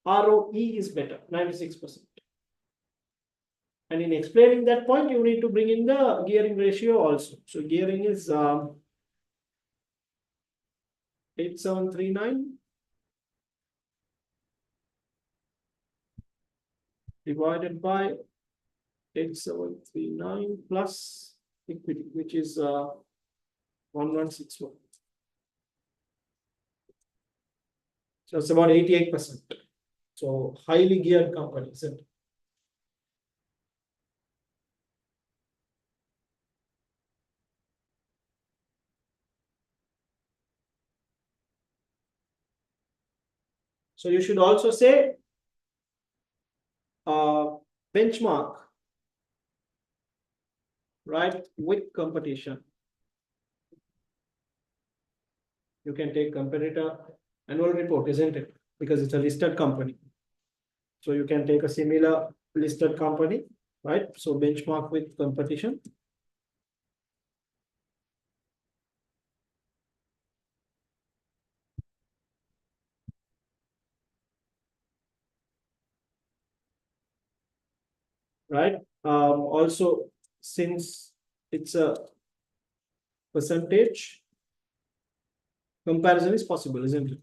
ROE is better, 96%. And in explaining that point, you need to bring in the gearing ratio also. So gearing is 8739 divided by 8739 plus equity, which is 1161. So it's about 88%. So highly geared company, isn't it? So you should also say benchmark, right, with competition. You can take competitor annual report, isn't it? Because it's a listed company. So you can take a similar listed company, right? So benchmark with competition. Right. Also, since it's a percentage, comparison is possible, isn't it?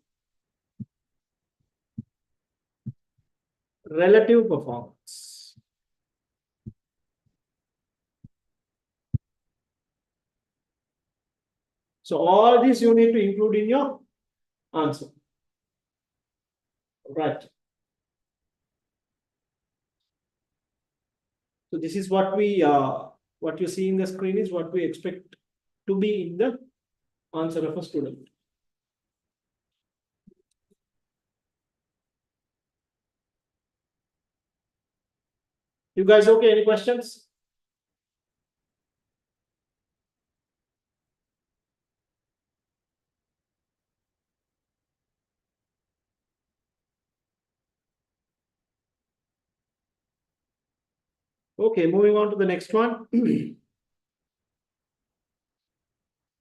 Relative performance. So all this you need to include in your answer. Right. So this is what we what you see in the screen is what we expect to be in the answer of a student. You guys okay? Any questions? Okay, moving on to the next one.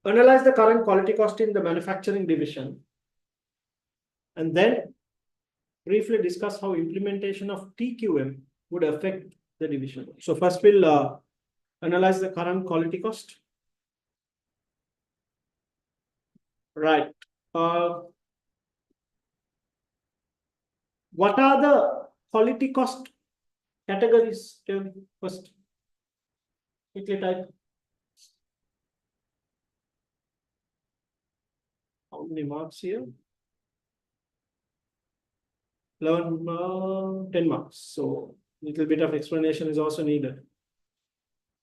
Analyze the current quality cost in the manufacturing division and then briefly discuss how implementation of TQM would affect the division. So first we'll analyze the current quality cost. Right. What are the quality cost categories? First, Quickly type. How many marks here? 11, 10 marks. So little bit of explanation is also needed.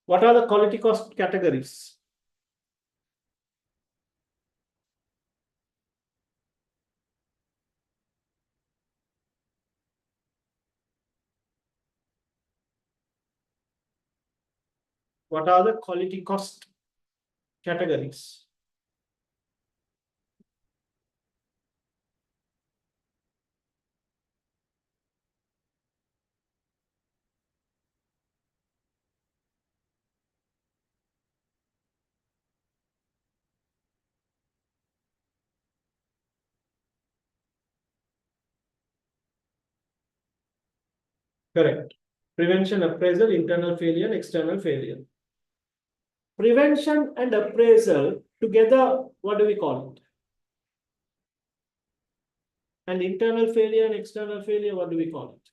What are the quality cost categories? What are the quality cost categories? Correct. Prevention, appraisal, internal failure, external failure. Prevention and appraisal together, what do we call it? And internal failure and external failure, what do we call it?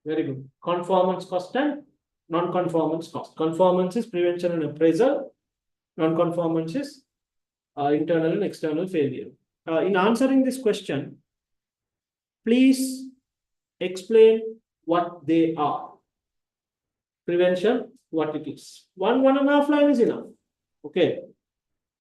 Very good. Conformance cost and non-conformance cost. Conformance is prevention and appraisal. Non-conformance is internal and external failure. In answering this question, please explain what they are. Prevention, what it is. One and a half line is enough. Okay.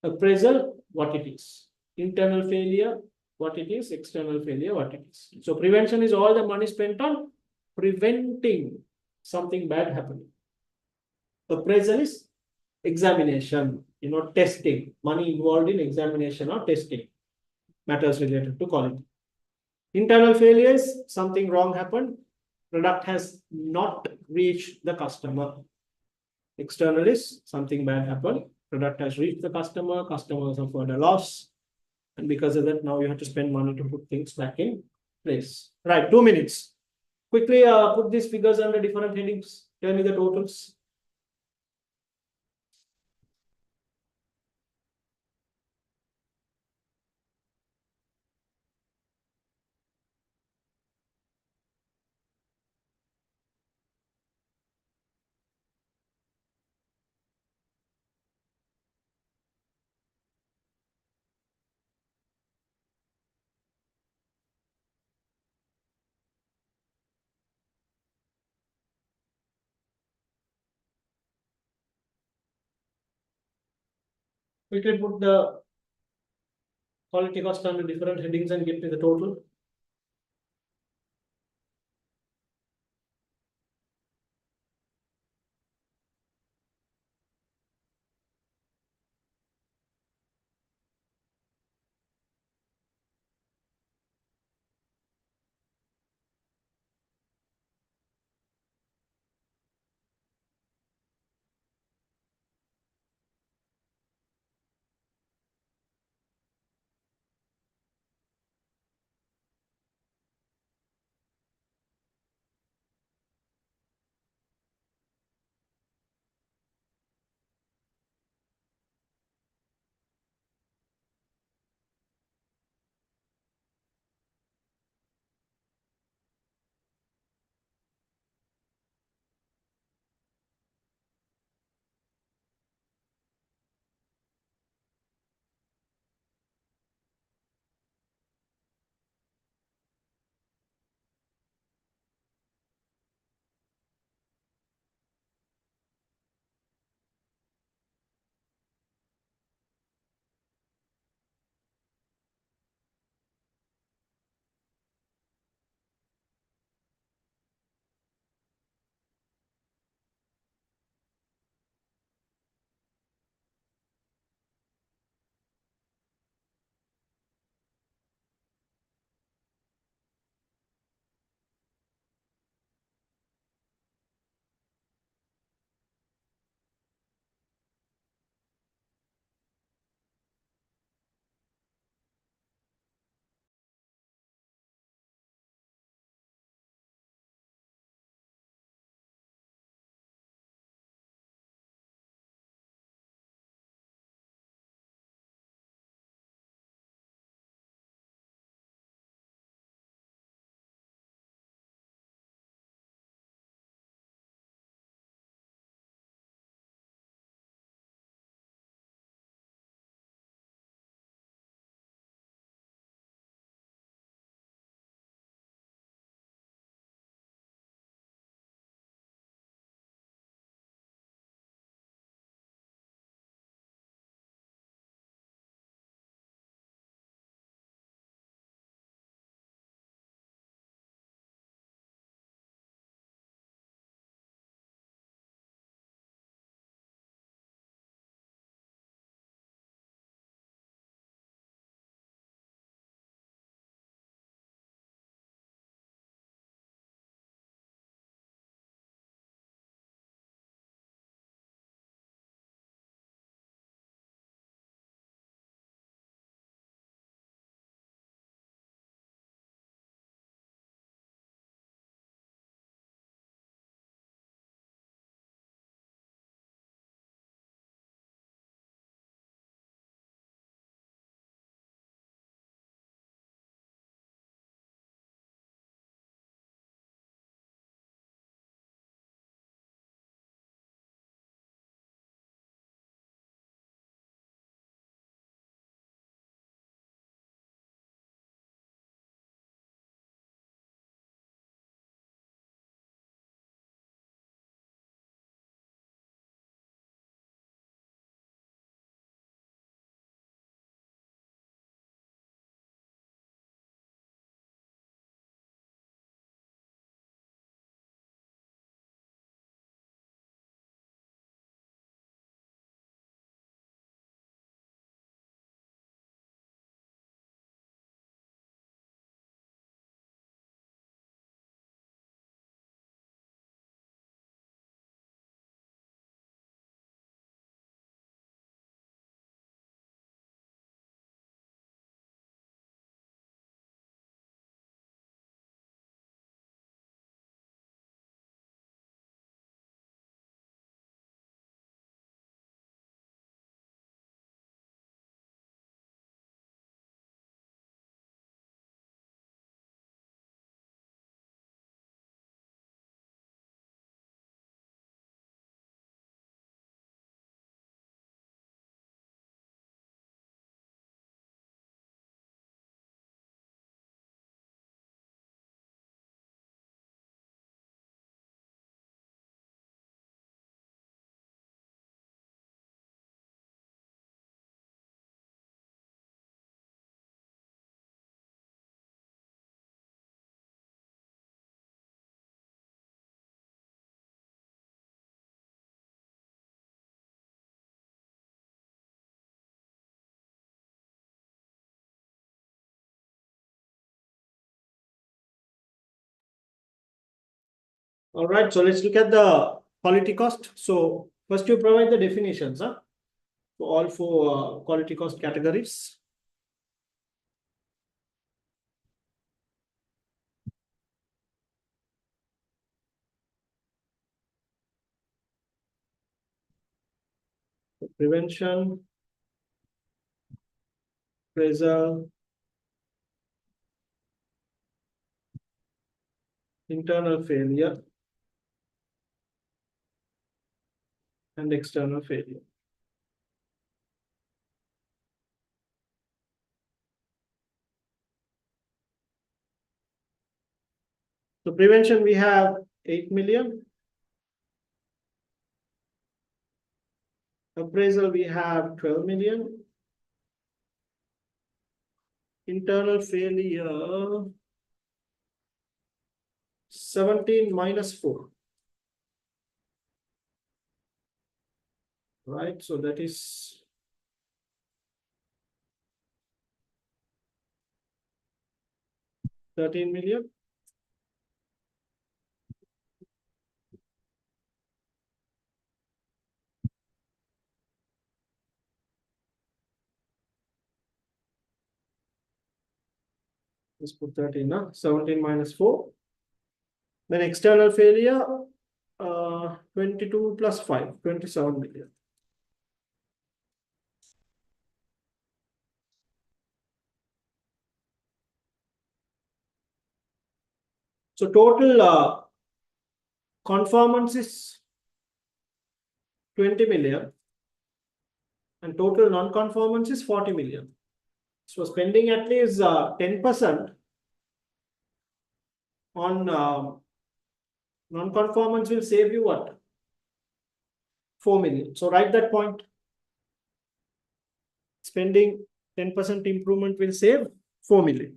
Appraisal, what it is. Internal failure, what it is. External failure, what it is. So prevention is all the money spent on preventing something bad happening. Appraisal is examination, testing, money involved in examination or testing, matters related to quality. Internal failures, something wrong happened, product has not reached the customer. External is something bad happened, product has reached the customer, customer suffered a loss, and because of that, now you have to spend money to put things back in place. Right, 2 minutes. Quickly put these figures under different headings. Tell me the totals. Quickly put the quality cost under different headings and get me the total. All right, so let's look at the quality cost. So first you provide the definitions, for all four quality cost categories. Prevention, appraisal, internal failure, and external failure. So prevention, we have 8 million. Appraisal, we have 12 million. Internal failure, 17 minus 4. Right, so that is 13 million. Let's put 13, 17 minus 4. Then external failure, 22 plus 5, 27 million. So total conformance is 20 million and total non-conformance is 40 million. So spending at least 10% on non-conformance will save you what? 4 million. So write that point. Spending 10% improvement will save 4 million.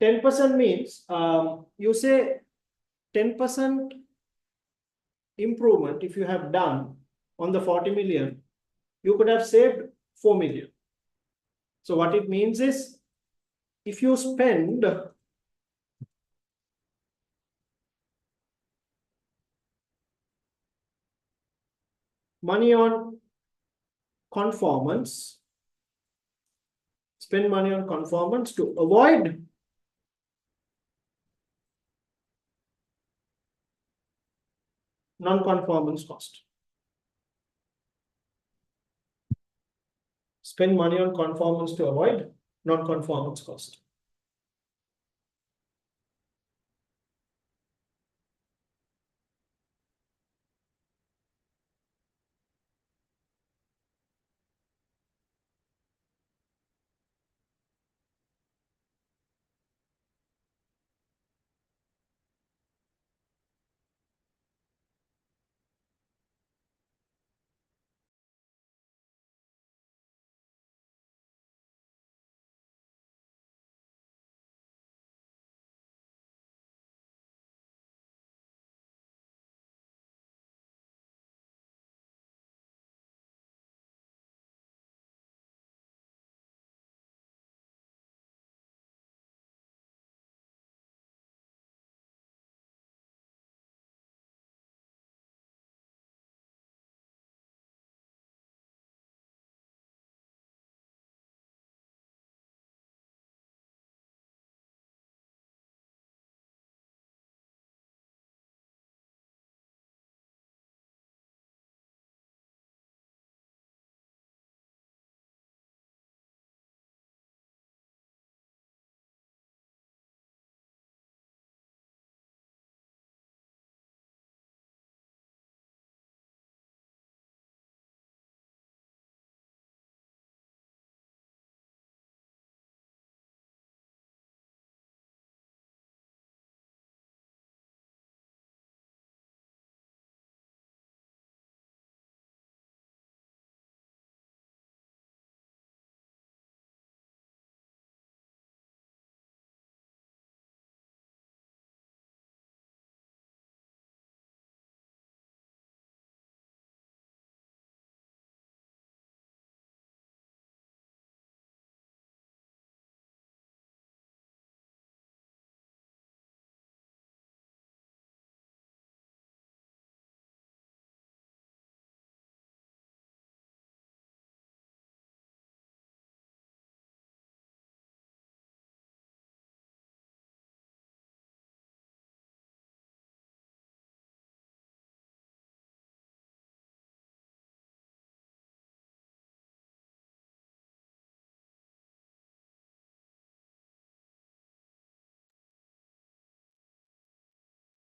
10% means you say 10% improvement if you have done on the 40 million, you could have saved 4 million. So what it means is, if you spend money on conformance, to avoid non-conformance cost. Spend money on conformance to avoid non-conformance cost.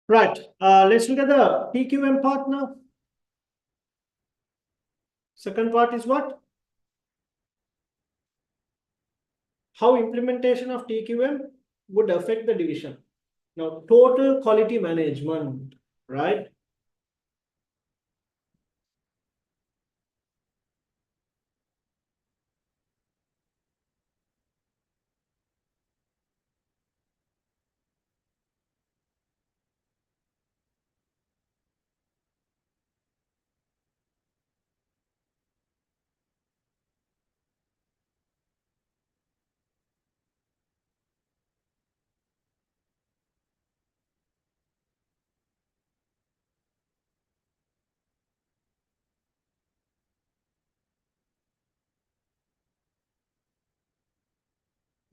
Right. Let's look at the PQM part now. Second part is what? How implementation of TQM would affect the division. Now, total quality management, right?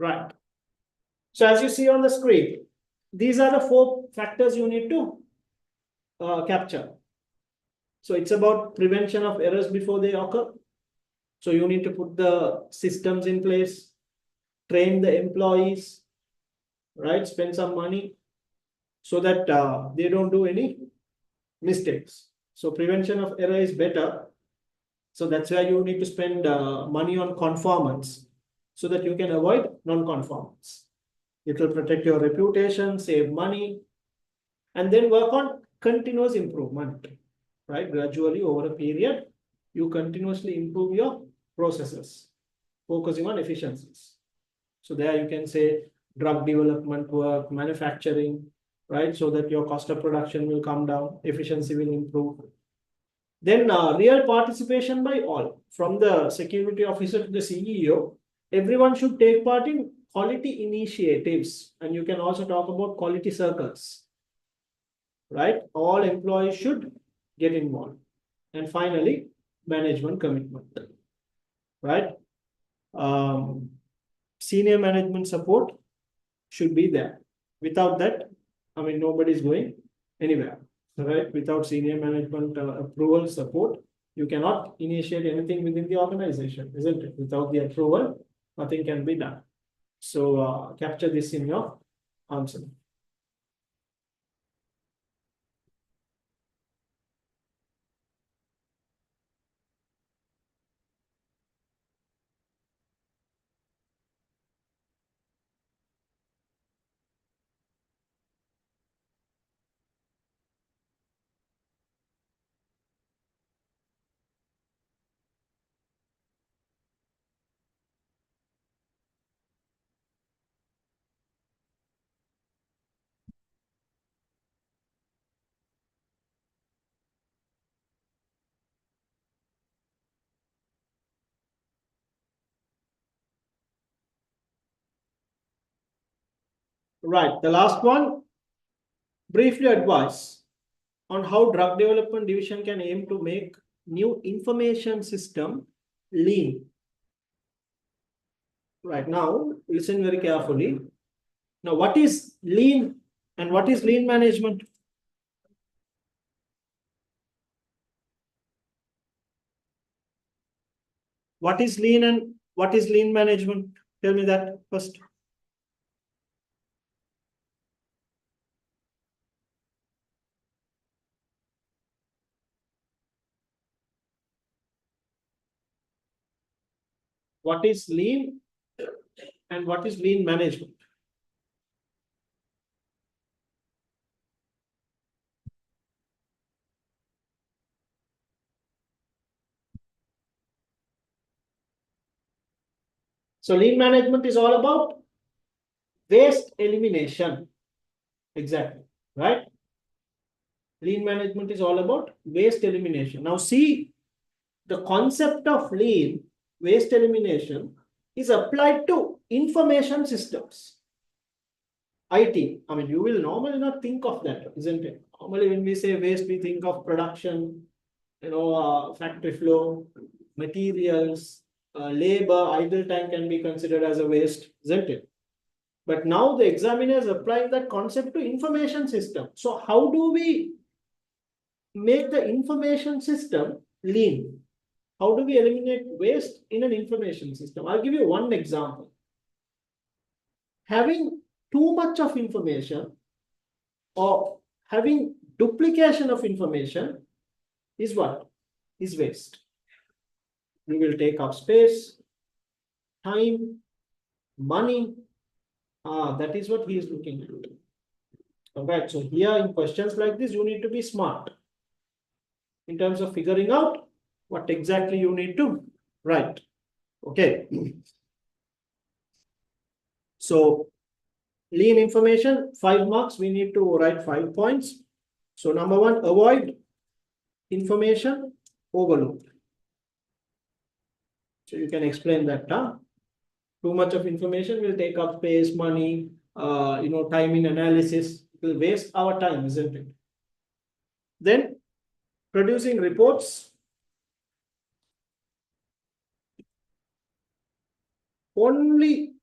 Right. So as you see on the screen, these are the 4 factors you need to capture. So it's about prevention of errors before they occur. So you need to put the systems in place, train the employees, right? Spend some money so that they don't do any mistakes. So prevention of error is better. So that's why you need to spend money on conformance so that you can avoid non-conformance. It will protect your reputation, save money, and then work on continuous improvement, right? Gradually over a period, you continuously improve your processes, focusing on efficiencies. So there you can say drug development work, manufacturing, right? So that your cost of production will come down, efficiency will improve. Then real participation by all, from the security officer to the CEO, everyone should take part in quality initiatives. And you can also talk about quality circles, right? All employees should get involved. And finally, management commitment, right? Senior management support should be there. Without that, I mean, nobody's going anywhere, right? Without senior management approval support, you cannot initiate anything within the organization, isn't it? Without the approval, nothing can be done. So capture this in your answer. Right, the last one, briefly advise on how drug development division can aim to make new information system lean. Right now, listen very carefully. Now, what is lean and what is lean management? What is lean and what is lean management? Tell me that first. What is lean and what is lean management? So lean management is all about waste elimination. Exactly, right? Lean management is all about waste elimination. Now see, the concept of lean waste elimination is applied to information systems. IT, I mean, you will normally not think of that, isn't it? Normally, when we say waste, we think of production, factory flow, materials, labor, idle time can be considered as a waste, isn't it? But now the examiner is applying that concept to information system. So how do we make the information system lean? How do we eliminate waste in an information system? I'll give you one example. Having too much of information or having duplication of information is what? Is waste. You will take up space, time, money. That is what he is looking at. Alright, so here in questions like this, you need to be smart in terms of figuring out what exactly you need to write. Okay. So lean information, 5 marks, we need to write 5 points. So number 1, avoid information overload. So you can explain that. Too much of information will take up space, money, time in analysis. It will waste our time, isn't it? Then producing reports only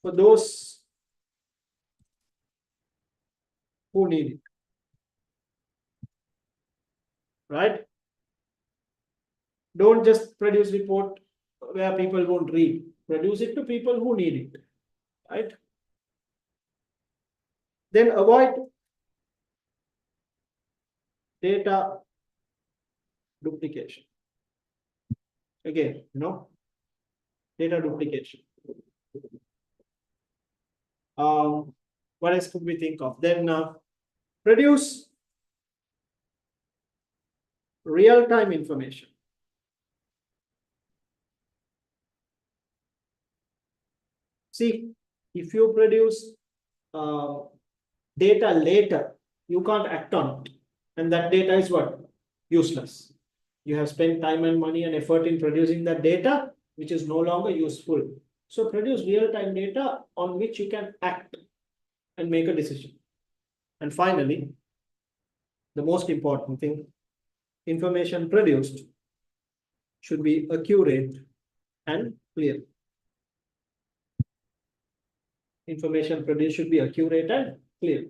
for those who need it, right? Don't just produce report where people won't read. Produce it to people who need it, right? Then avoid data duplication. Again, data duplication. What else could we think of? Then produce real-time information. See, if you produce data later, you can't act on it. And that data is what? Useless. You have spent time and money and effort in producing that data, which is no longer useful. So produce real-time data on which you can act and make a decision. And finally, the most important thing, information produced should be accurate and clear. Information produced should be accurate and clear.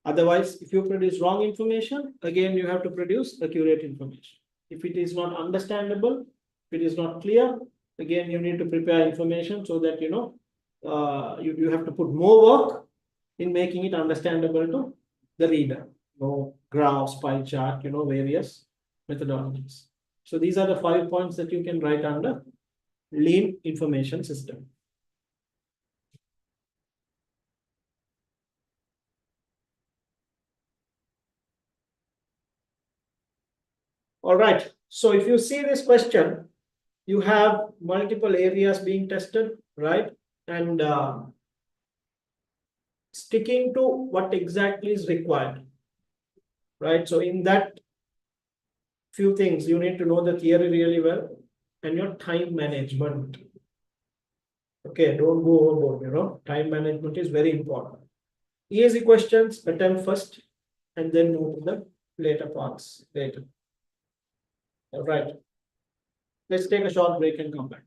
Otherwise, if you produce wrong information, again, you have to produce accurate information. If it is not understandable, if it is not clear, again, you need to prepare information so that, you have to put more work in making it understandable to the reader. Graphs, pie chart, various methodologies. So these are the 5 points that you can write under lean information system. All right. So if you see this question, you have multiple areas being tested, right? And sticking to what exactly is required, right? So in that few things, you need to know the theory really well and your time management. Okay, don't go overboard, time management is very important. Easy questions, attempt first, and then move to the later parts later. All right. Let's take a short break and come back.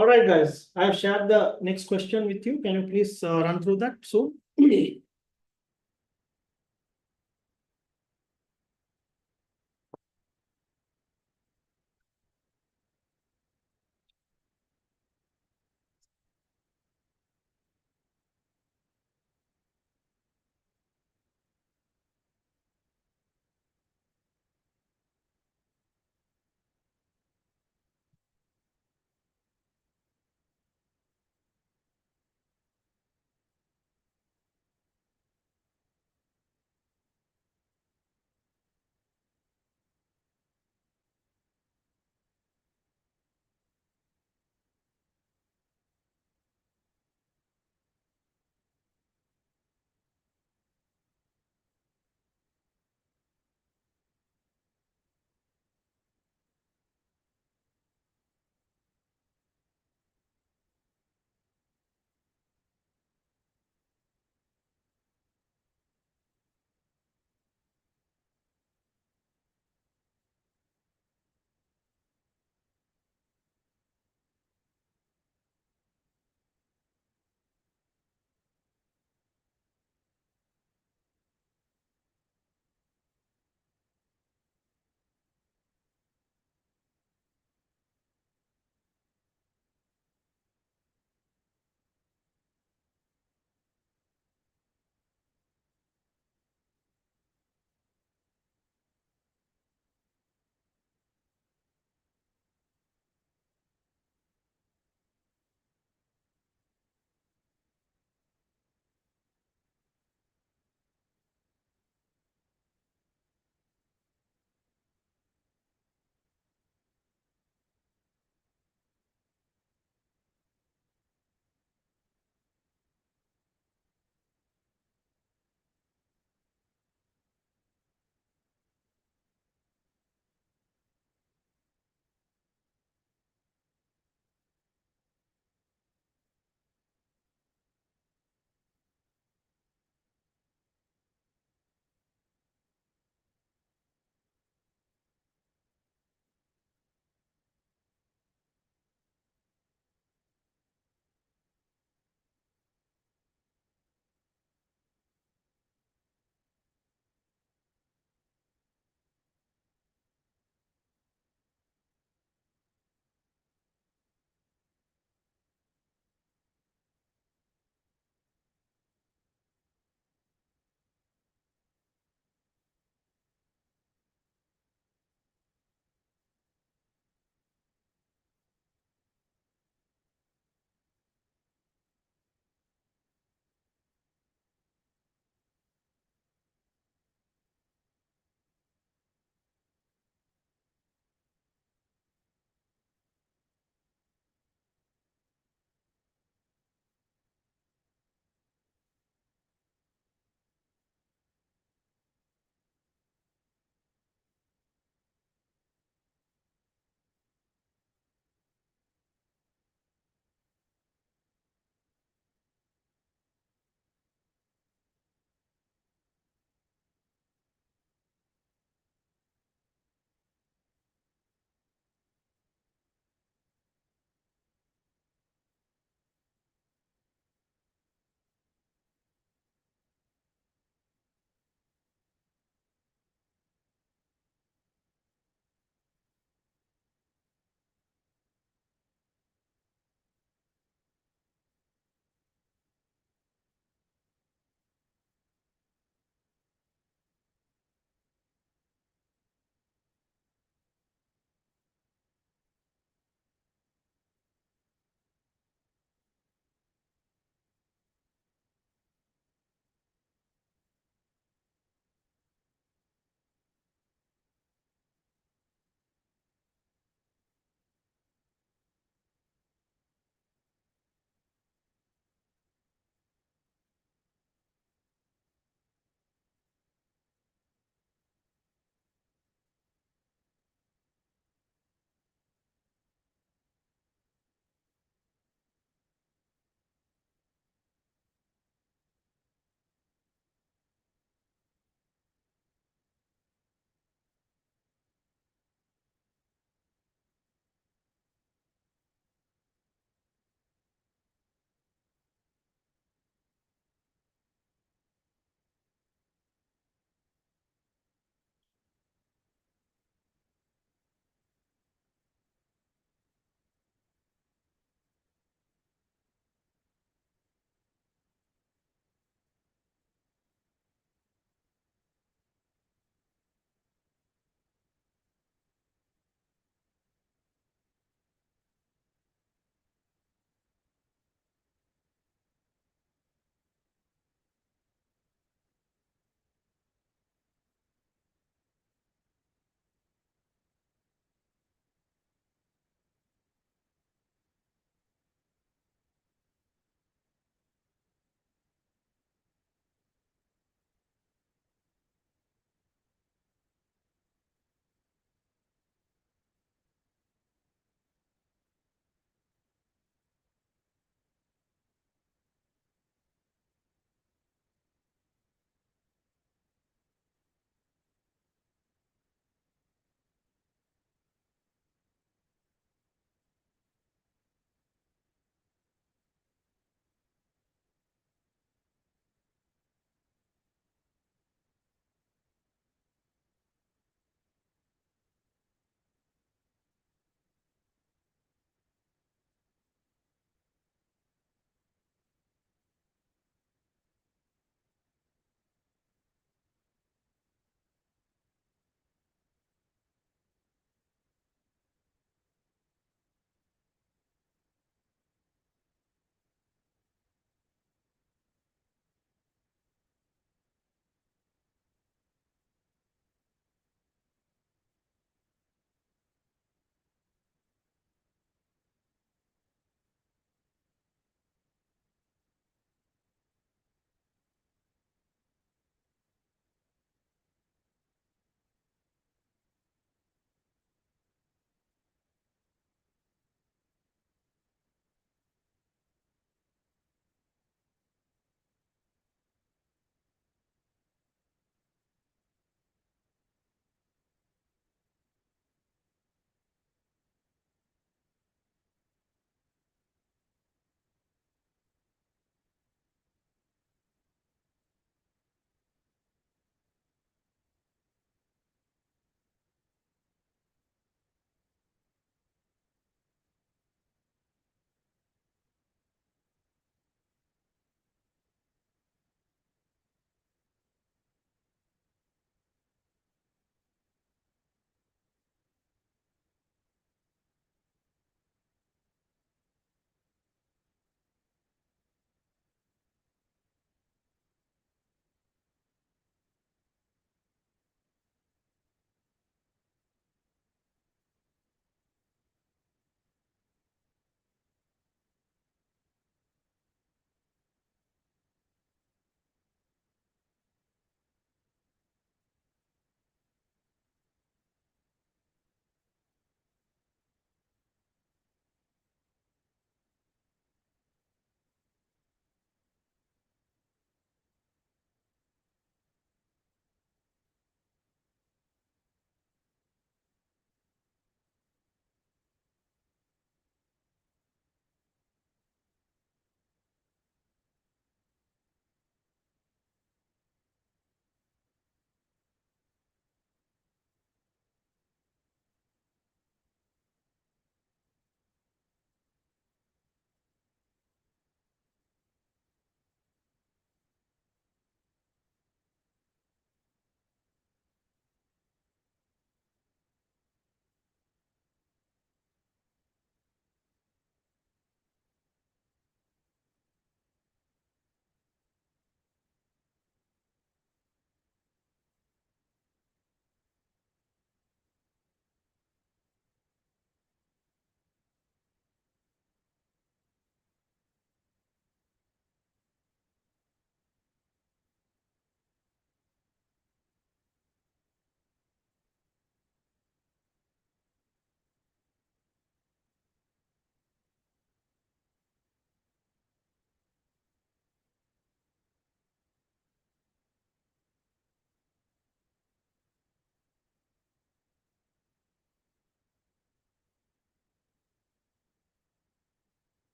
All right, guys, I have shared the next question with you. Can you please run through that soon?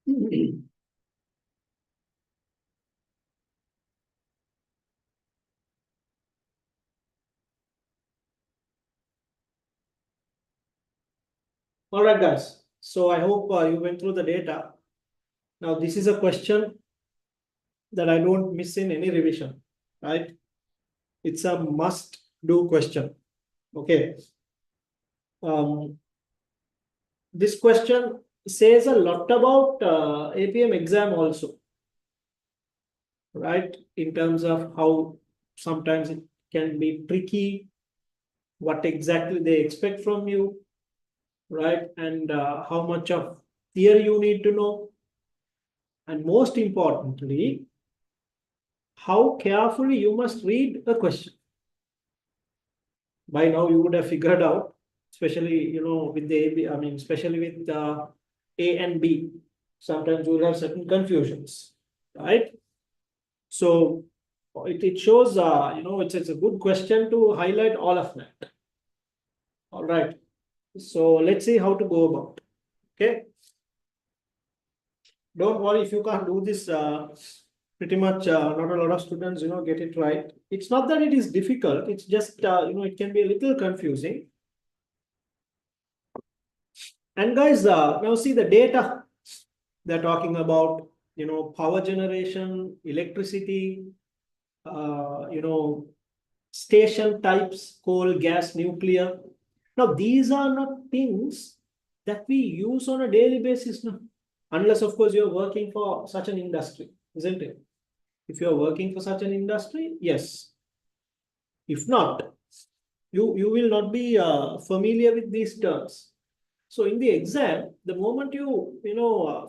All right, guys. So I hope you went through the data. Now, this is a question that I don't miss in any revision, right? It's a must do question. Okay. This question says a lot about APM exam also, right? In terms of how sometimes it can be tricky, what exactly they expect from you, right? And how much of theory you need to know. And most importantly, how carefully you must read the question. By now, you would have figured out, especially with the AB, I mean, especially with A and B. Sometimes you will have certain confusions, right? So it shows, it's a good question to highlight all of that. All right. So let's see how to go about. Okay. Don't worry if you can't do this. Pretty much, not a lot of students, get it right. It's not that it is difficult. It's just, it can be a little confusing. And guys, now see the data they're talking about, power generation, electricity, station types, coal, gas, nuclear. Now, these are not things that we use on a daily basis, no? Unless, of course, you're working for such an industry, isn't it? If you're working for such an industry, yes. If not, you will not be familiar with these terms. So in the exam, the moment you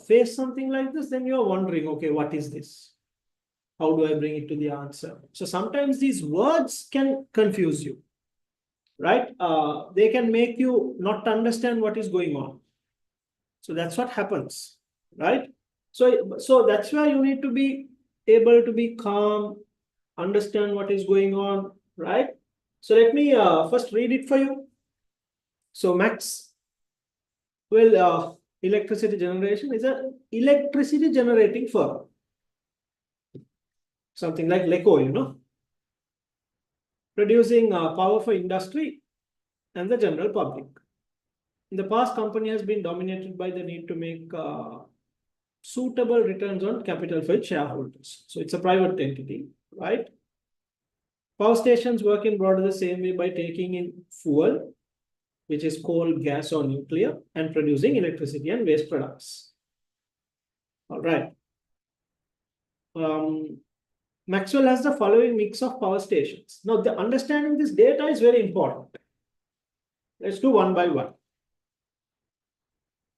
face something like this, then you're wondering, okay, what is this? How do I bring it to the answer? So sometimes these words can confuse you, right? They can make you not understand what is going on. So that's what happens, right? So that's why you need to be able to be calm, understand what is going on, right? So let me first read it for you. So Max, well, electricity generation is a electricity generating firm. Something like LECO, producing power for industry and the general public. In the past, company has been dominated by the need to make suitable returns on capital for its shareholders. So it's a private entity, right? Power stations work in broadly the same way by taking in fuel, which is coal, gas, or nuclear, and producing electricity and waste products. All right. Maxwell has the following mix of power stations. Now, the understanding this data is very important. Let's do one by one.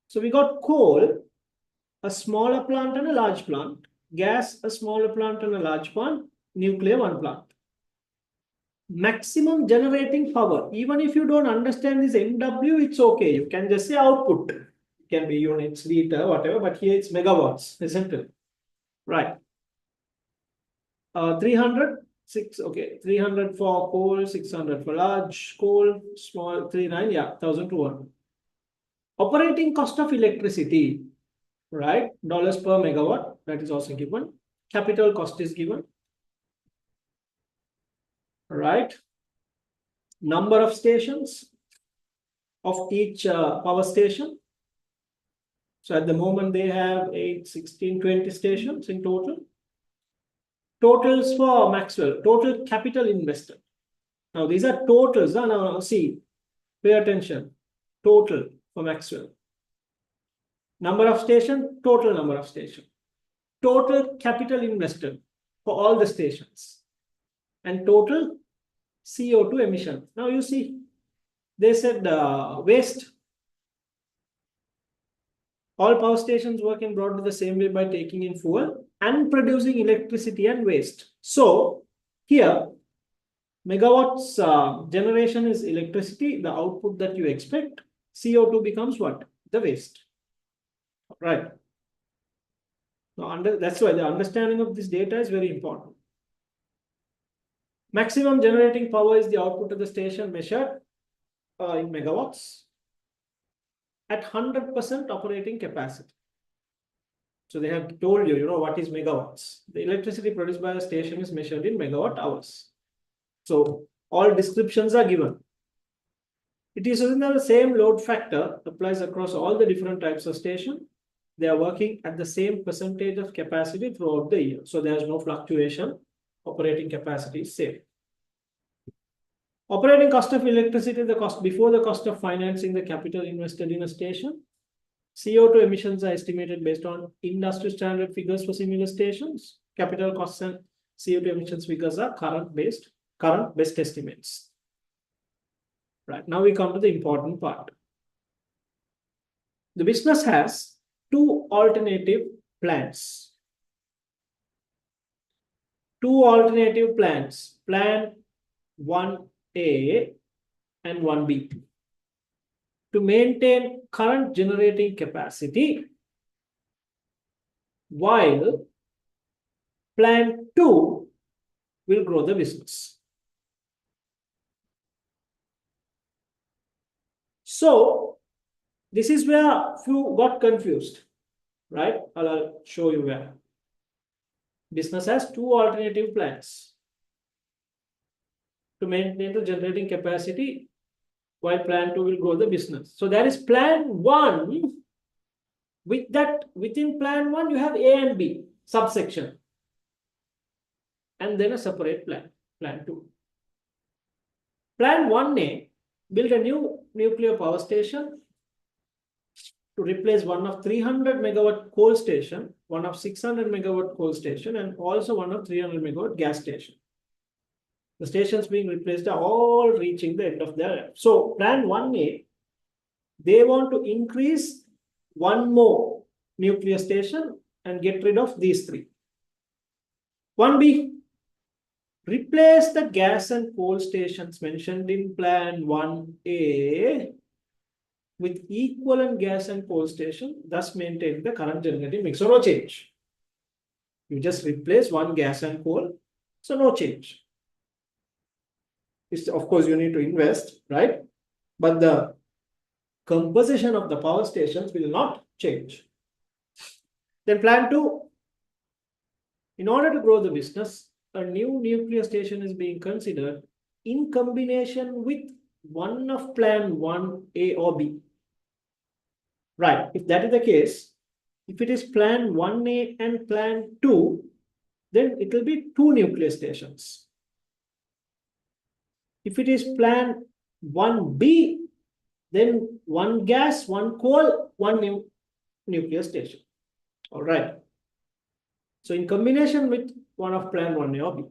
So we got coal, a smaller plant and a large plant. Gas, a smaller plant and a large plant. Nuclear, one plant. Maximum generating power. Even if you don't understand this MW, it's okay. You can just say output. It can be units, liter, whatever, but here it's megawatts, isn't it? Right. 300, 300 for coal, 600 for large coal, small 39, yeah, 1,200. Operating cost of electricity, right? Dollars per megawatt, that is also given. Capital cost is given, right? Number of stations of each power station. So at the moment they have 8, 16, 20 stations in total. Totals for Maxwell, total capital invested. Now these are totals. Now see, pay attention. Total for Maxwell. Number of station, total number of station. Total capital invested for all the stations. And total CO2 emission. Now you see, they said waste. All power stations work in broadly the same way by taking in fuel and producing electricity and waste. So here, megawatts generation is electricity, the output that you expect. CO2 becomes what? The waste. Right. Now, that's why the understanding of this data is very important. Maximum generating power is the output of the station measured in megawatts at 100% operating capacity. So they have told you, what is megawatts. The electricity produced by a station is measured in megawatt hours. So all descriptions are given. It is within the same load factor applies across all the different types of station. They are working at the same percentage of capacity throughout the year. So there is no fluctuation. Operating capacity is same. Operating cost of electricity, the cost before the cost of financing the capital invested in a station. CO2 emissions are estimated based on industry standard figures for similar stations. Capital costs and CO2 emissions figures are current best estimates. Right, now we come to the important part. The business has two alternative plans. Two alternative plans, plan 1A and 1B. To maintain current generating capacity, while plan 2 will grow the business. So this is where few got confused, right? I'll show you where. Business has two alternative plans to maintain the generating capacity, while plan 2 will grow the business. So there is plan 1. With that, within plan 1, you have A and B subsection, and then a separate plan, plan 2. Plan 1A, build a new nuclear power station to replace one of 300 megawatt coal station, one of 600 megawatt coal station, and also one of 300 megawatt gas station. The stations being replaced are all reaching the end of their life. So plan 1A, they want to increase one more nuclear station and get rid of these 3. 1B, replace the gas and coal stations mentioned in plan 1A with equivalent gas and coal station, thus maintain the current generating mix. So no change. You just replace one gas and coal, so no change. Of course, you need to invest, right? But the composition of the power stations will not change. Then plan 2, in order to grow the business, a new nuclear station is being considered in combination with one of plan 1A or B. Right, if that is the case, if it is plan 1A and plan 2, then it will be 2 nuclear stations. If it is plan 1B, then 1 gas, 1 coal, 1 new nuclear station. All right. So in combination with one of plan 1A or B,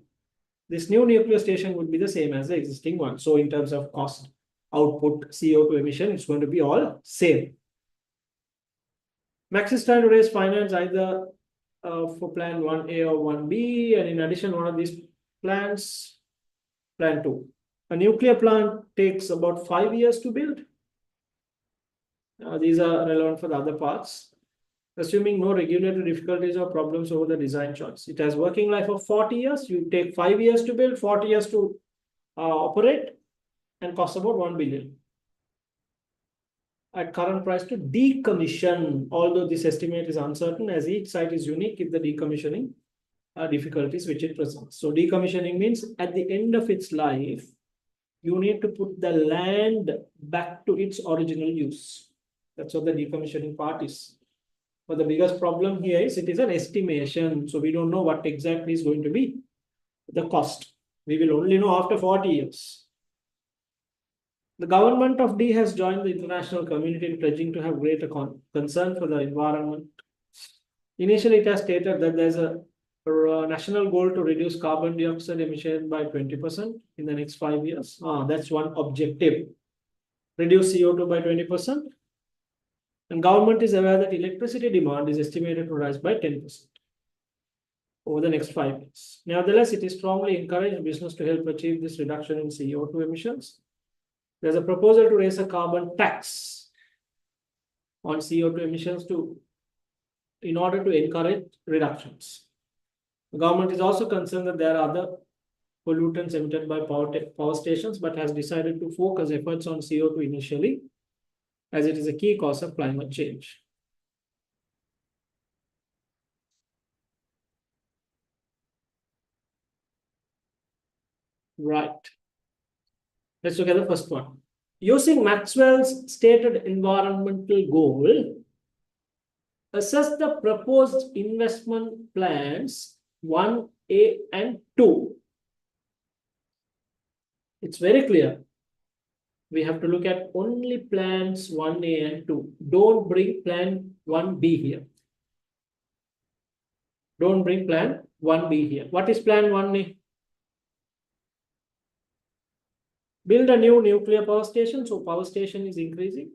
this new nuclear station would be the same as the existing one. So in terms of cost, output, CO2 emission, it's going to be all same. Max is trying to raise finance either for plan 1A or 1B, and in addition, one of these plans, plan 2. A nuclear plant takes about 5 years to build. These are relevant for the other parts. Assuming no regulatory difficulties or problems over the design choice. It has working life of 40 years. You take 5 years to build, 40 years to operate, and costs about 1 billion. At current price to decommission, although this estimate is uncertain as each site is unique if the decommissioning difficulties which it presents. So decommissioning means at the end of its life, you need to put the land back to its original use. That's what the decommissioning part is. But the biggest problem here is it is an estimation. So we don't know what exactly is going to be the cost. We will only know after 40 years. The government of D has joined the international community in pledging to have greater concern for the environment. Initially, it has stated that there's a national goal to reduce carbon dioxide emission by 20% in the next 5 years. That's one objective. Reduce CO2 by 20%. And government is aware that electricity demand is estimated to rise by 10% over the next 5 years. Nevertheless, it is strongly encouraged business to help achieve this reduction in CO2 emissions. There's a proposal to raise a carbon tax on CO2 emissions in order to encourage reductions. The government is also concerned that there are other pollutants emitted by power stations, but has decided to focus efforts on CO2 initially, as it is a key cause of climate change. Right. Let's look at the first one. Using Maxwell's stated environmental goal, assess the proposed investment plans 1A and 2. It's very clear. We have to look at only plans 1A and 2. Don't bring plan 1B here. Don't bring plan 1B here. What is plan 1A? Build a new nuclear power station. So power station is increasing.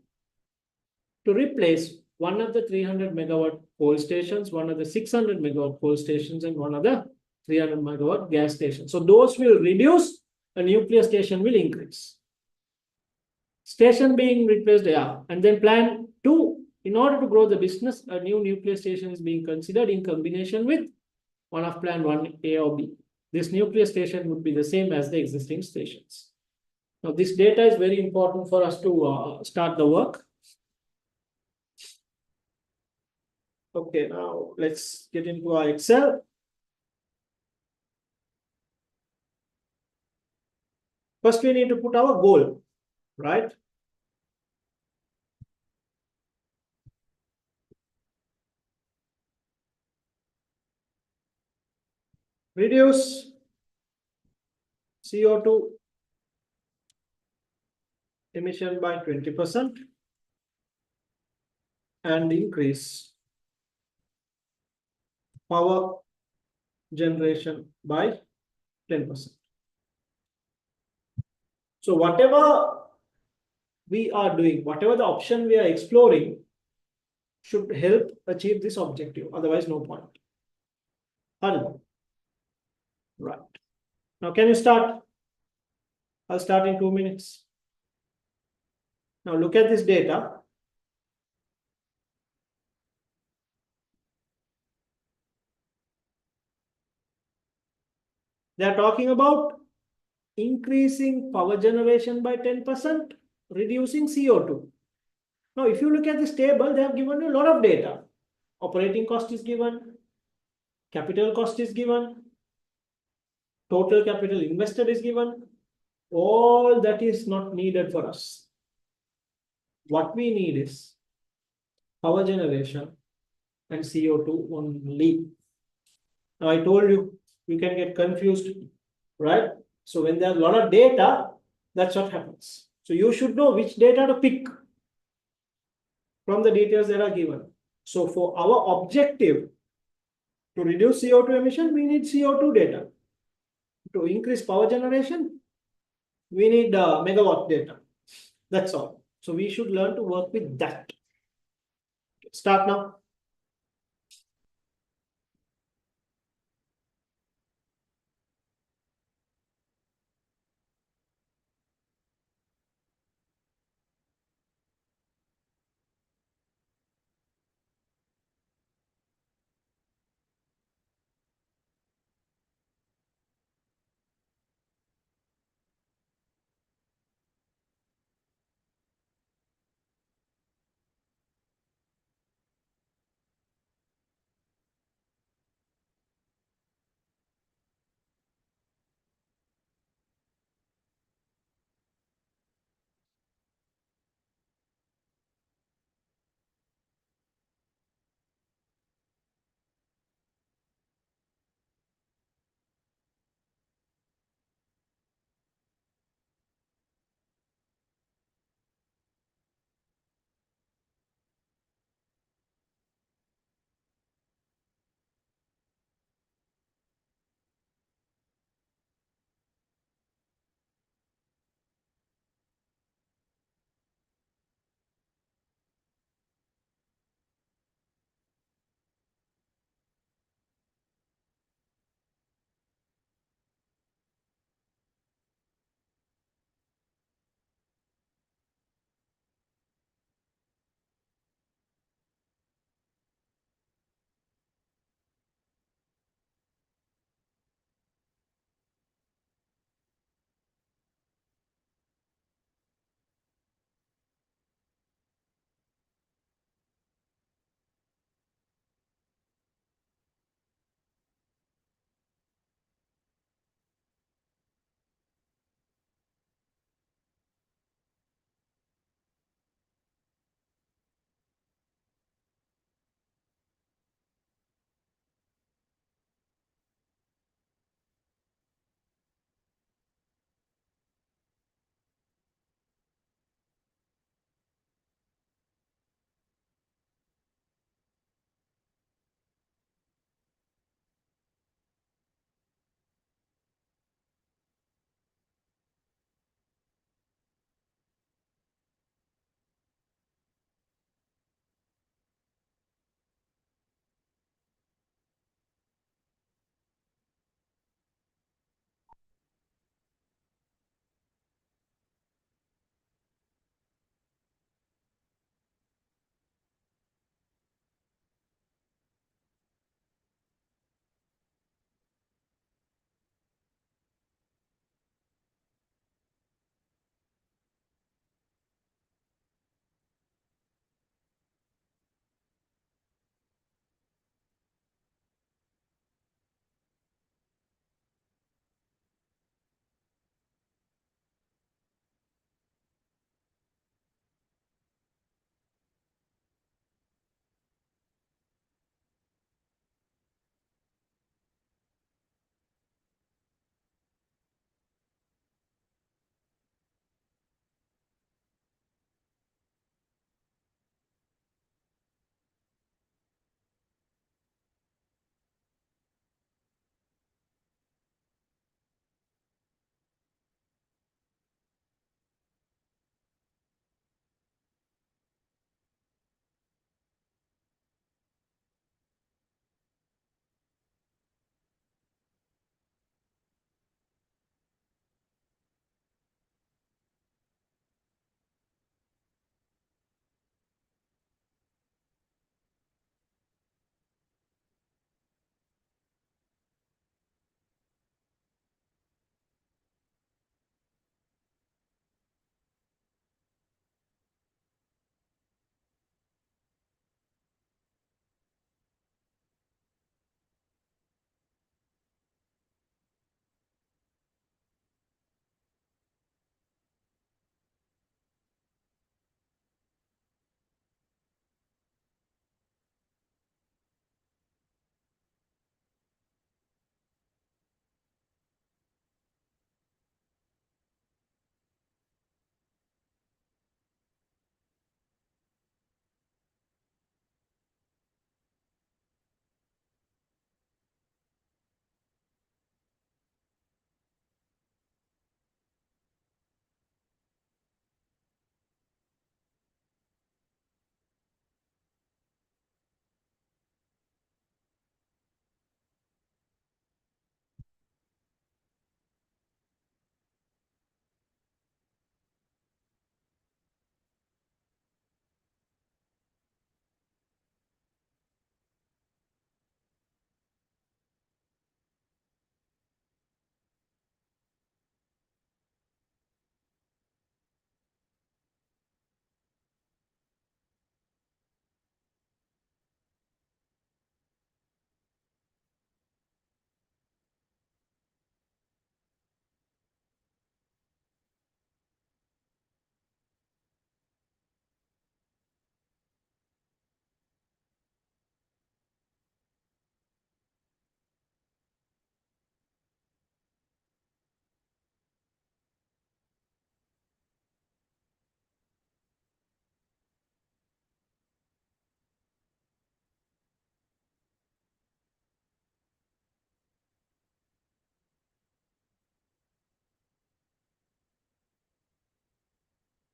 To replace one of the 300 megawatt coal stations, one of the 600 megawatt coal stations, and one of the 300 megawatt gas stations. So those will reduce, a nuclear station will increase. Station being replaced, yeah. And then plan 2, in order to grow the business, a new nuclear station is being considered in combination with one of plan 1A or B. This nuclear station would be the same as the existing stations. Now, this data is very important for us to start the work. Okay, now let's get into our Excel. First, we need to put our goal, right? Reduce CO2 emission by 20% and increase power generation by 10%. So whatever we are doing, whatever the option we are exploring, should help achieve this objective. Otherwise, no point. Right. Now, can you start? I'll start in 2 minutes. Now, look at this data. They are talking about increasing power generation by 10%, reducing CO2. Now, if you look at this table, they have given you a lot of data. Operating cost is given, capital cost is given, total capital invested is given. All that is not needed for us. What we need is power generation and CO2 only. Now, I told you, you can get confused, right? So when there's a lot of data, that's what happens. So you should know which data to pick from the details that are given. So for our objective to reduce CO2 emission, we need CO2 data. To increase power generation, we need megawatt data. That's all. So we should learn to work with that. Start now.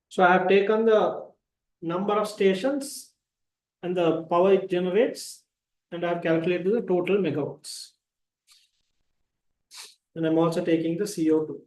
So I have taken the number of stations and the power it generates, and I have calculated the total megawatts. And I'm also taking the CO2.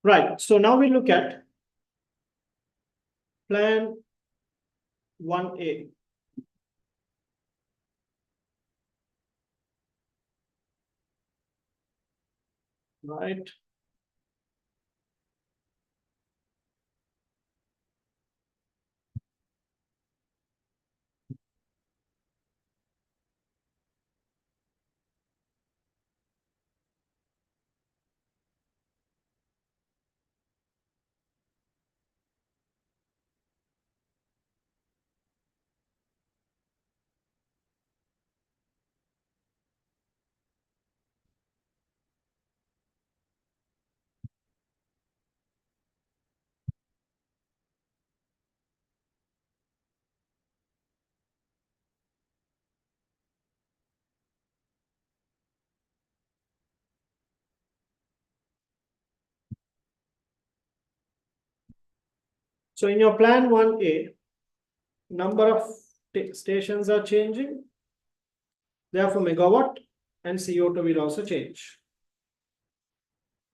Right. So now we look at plan 1A. Right. So in your plan 1A, number of stations are changing. Therefore, megawatt and CO2 will also change.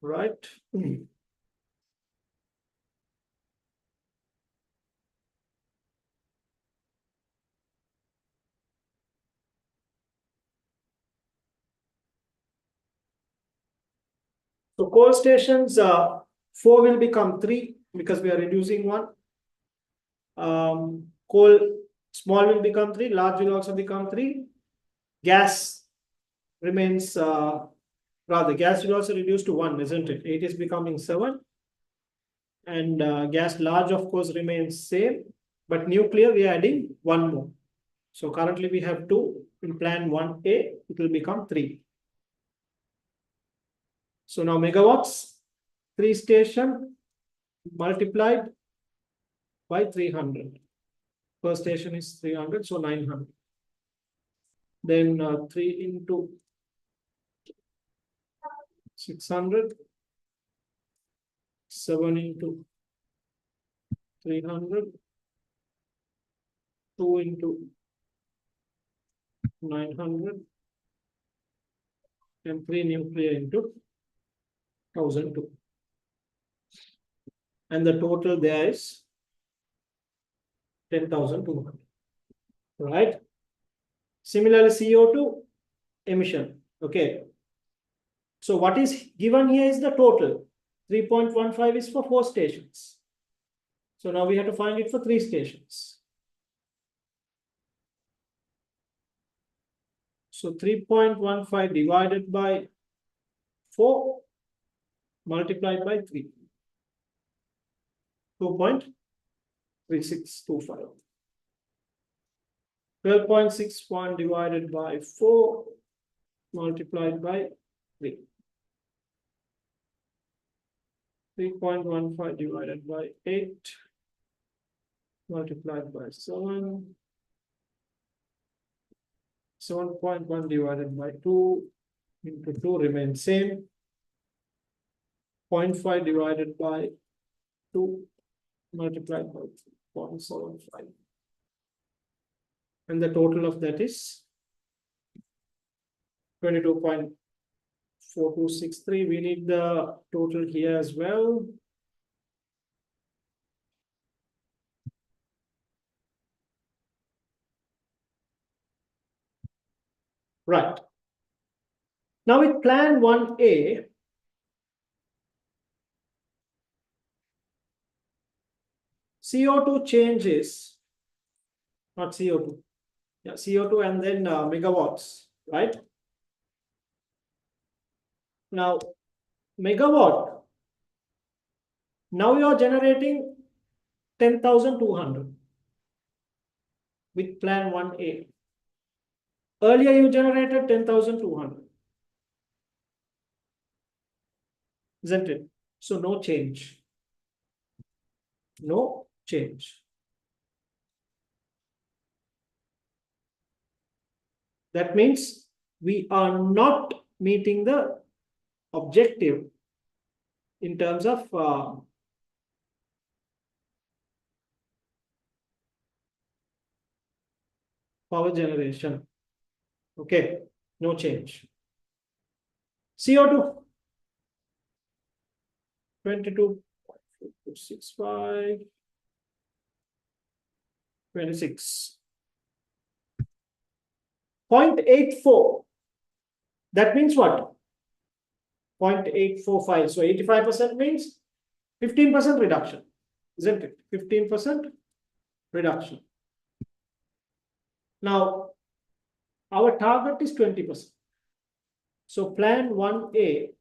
Right. So coal stations, 4 will become 3 because we are reducing one. Coal small will become 3, large will also become 3. Gas remains, rather gas will also reduce to 1, isn't it? 8 is becoming 7. And gas large of course remains same, but nuclear we are adding 1 more. So currently we have 2. In plan 1A, it will become 3. So now megawatts, 3 station multiplied by 300. Per station is 300, so 900. Then 3 into 600, 7 into 300, 2 into 900, and 3 nuclear into 1002. And the total there is 10,200. Right? Similarly, CO2 emission. Okay. So what is given here is the total. 3.15 is for 4 stations. So now we have to find it for 3 stations. So 3.15 divided by 4 multiplied by 3. 2.3625. 12.61 divided by 4 multiplied by 3. 3.15 divided by 8 multiplied by 7. 7.1 divided by 2 into 2 remains same. 0.5 divided by 2 multiplied by 0.75. And the total of that is 22.4263. We need the total here as well. Right. Now with plan 1A, CO2 changes, not CO2, yeah, CO2 and then megawatts, right? Now, megawatt, now you are generating 10,200 with plan 1A. Earlier you generated 10,200, isn't it? So no change. No change. That means we are not meeting the objective in terms of power generation. Okay, no change. CO2, 22.65, 26. 0.84. That means what? 0.845. So 85% means 15% reduction, isn't it? 15% reduction. Now, our target is 20%. So plan 1A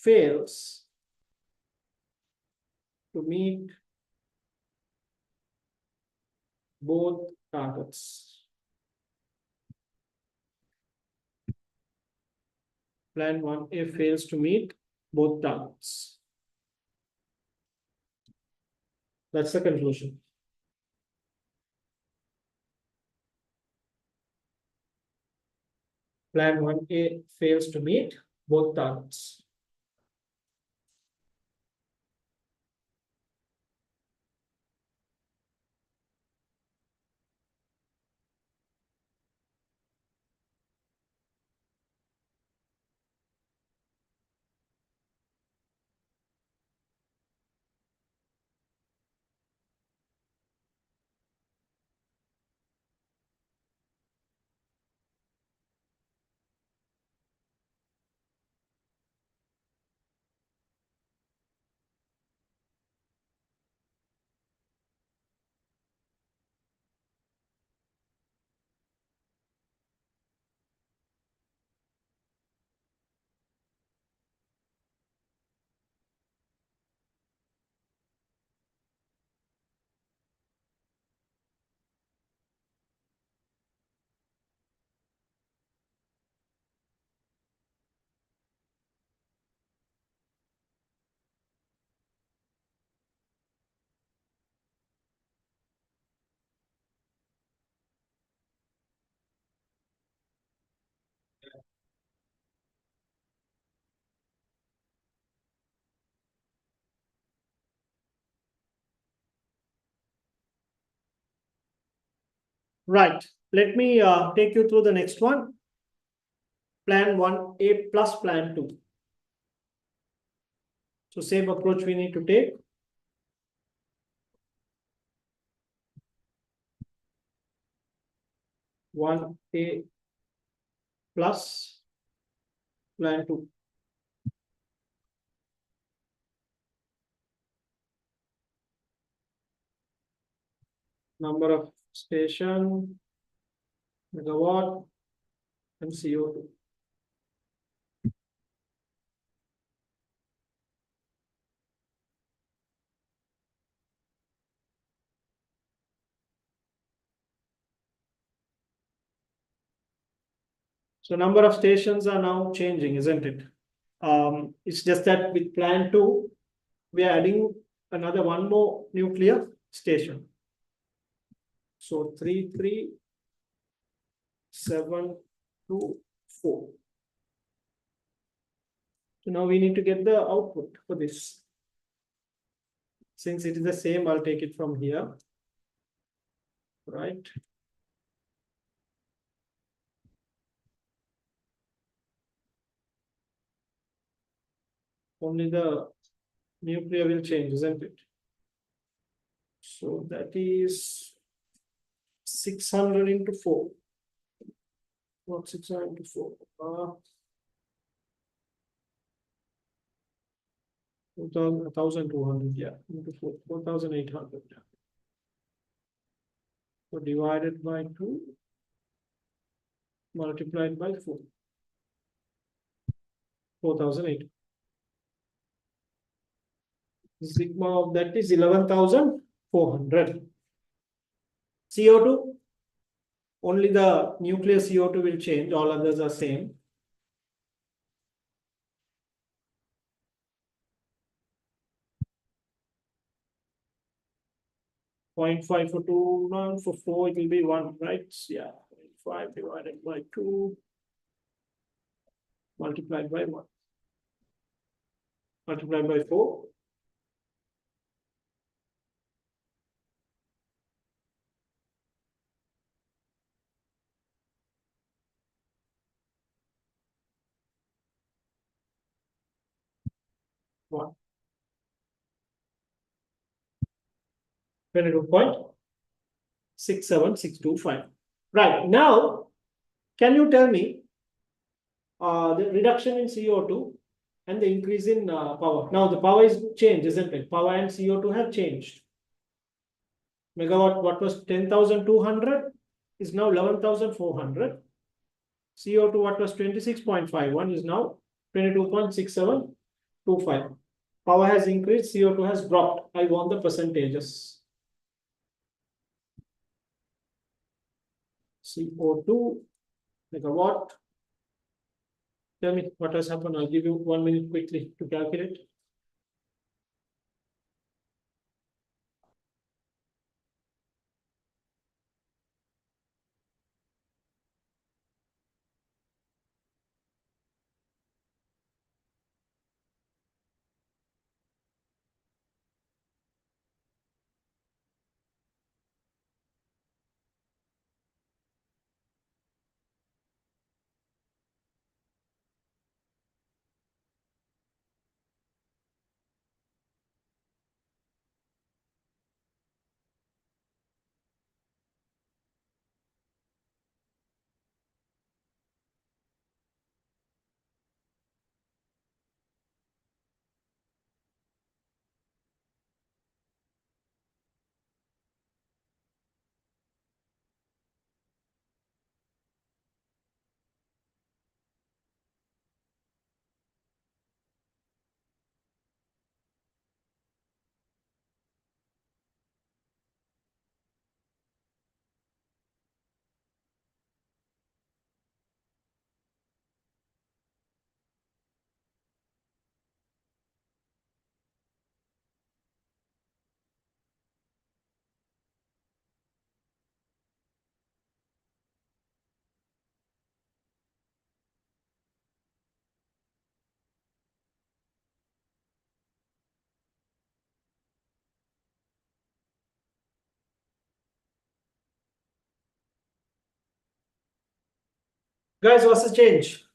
fails to meet both targets. Plan 1A fails to meet both targets. That's the conclusion. Plan 1A fails to meet both targets. Right. Let me take you through the next one. Plan 1A plus plan 2. So same approach we need to take. One A plus plan 2. number of station, megawatt, and CO2. So number of stations are now changing, isn't it? It's just that with plan 2, we are adding another one more nuclear station. So 33724. So now we need to get the output for this. Since it is the same, I'll take it from here. Right. Only the nuclear will change, isn't it? So that is 600 into 4. What 600 into 4? 1,200, yeah, into 4, 4,800. So divided by 2, multiplied by 4. 4,008. Sigma of that is 11,400. CO2, only the nuclear CO2 will change, all others are same. Point 5 for 2, no, for 4 it will be 1, right? Yeah, 5 divided by 2, multiplied by 1. Multiplied by 4. What? 22.67625. Right, now, can you tell me the reduction in CO2 and the increase in power? Now the power is changed, isn't it? Power and CO2 have changed. Megawatt, what was 10,200 is now 11,400. CO2, what was 26.51 is now 22.6725. Power has increased, CO2 has dropped. I want the percentages. CO2 megawatt. Tell me what has happened. I'll give you 1 minute quickly to calculate. Guys, what's the change?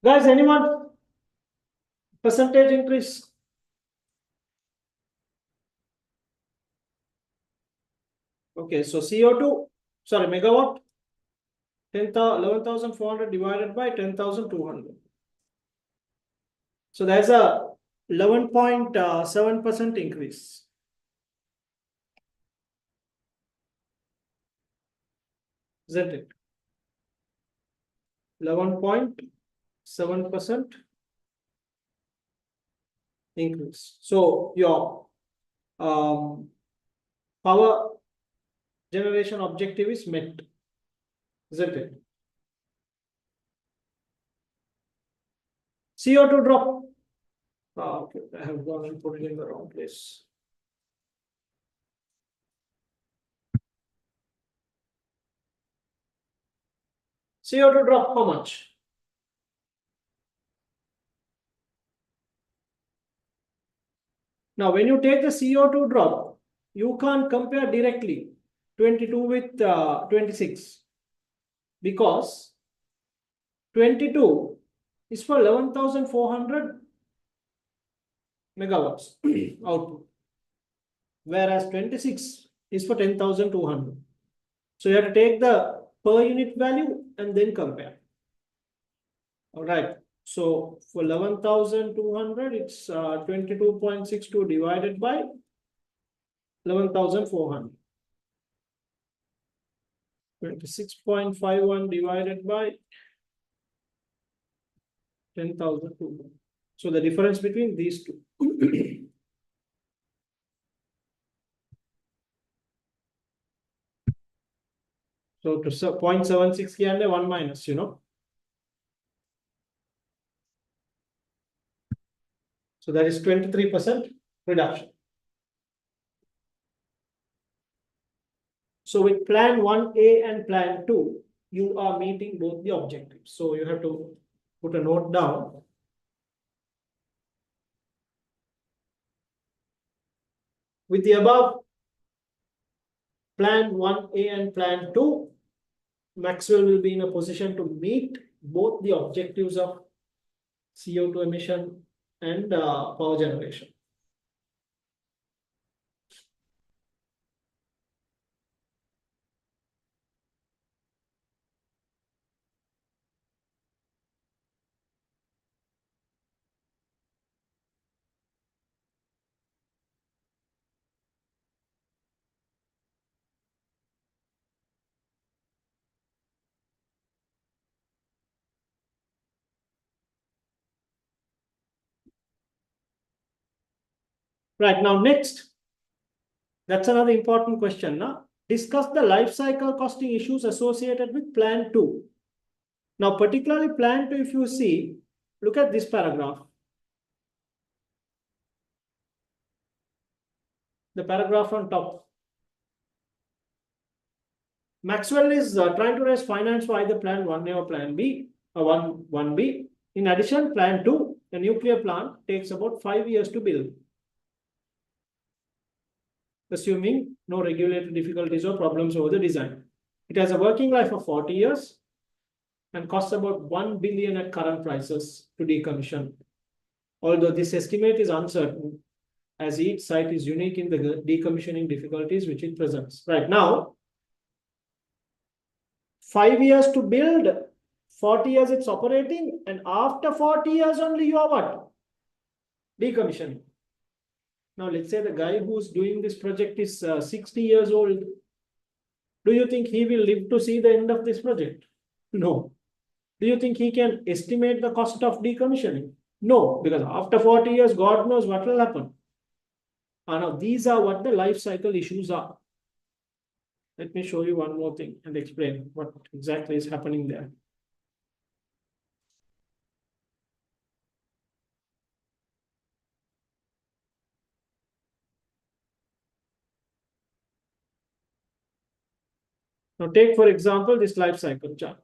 Guys, anyone? Percentage increase? Okay, so CO2, sorry, megawatt, 11,400 divided by 10,200. So there's a 11.7% increase. Isn't it? 11.7% increase. So your power generation objective is met, isn't it? CO2 drop. Okay, I have gone and put it in the wrong place. CO2 drop, how much? Now, when you take the CO2 drop, you can't compare directly 22 with 26 because 22 is for 11,400 megawatts output, whereas 26 is for 10,200. So you have to take the per unit value and then compare. All right. So for 11,200, it's 22.62 divided by 11,400. 26.51 divided by 10,200. So the difference between these two. So to 0.76 and 1 minus, So that is 23% reduction. So with plan 1A and plan 2, you are meeting both the objectives. So you have to put a note down. With the above plan 1A and plan 2, Maxwell will be in a position to meet both the objectives of CO2 emission and power generation. Right, now next, that's another important question. Now, discuss the life cycle costing issues associated with plan 2. Now, particularly plan 2, if you see, look at this paragraph. The paragraph on top. Maxwell is trying to raise finance for either plan 1A or plan B, or 1B. In addition, plan 2, a nuclear plant, takes about 5 years to build, assuming no regulatory difficulties or problems over the design. It has a working life of 40 years and costs about 1 billion at current prices to decommission. Although this estimate is uncertain, as each site is unique in the decommissioning difficulties which it presents. Right now, 5 years to build, 40 years it's operating, and after 40 years only you are what? Decommissioning. Now, let's say the guy who's doing this project is 60 years old. Do you think he will live to see the end of this project? No. Do you think he can estimate the cost of decommissioning? No, because after 40 years, God knows what will happen. Now, these are what the life cycle issues are. Let me show you one more thing and explain what exactly is happening there. Now, take for example this life cycle chart.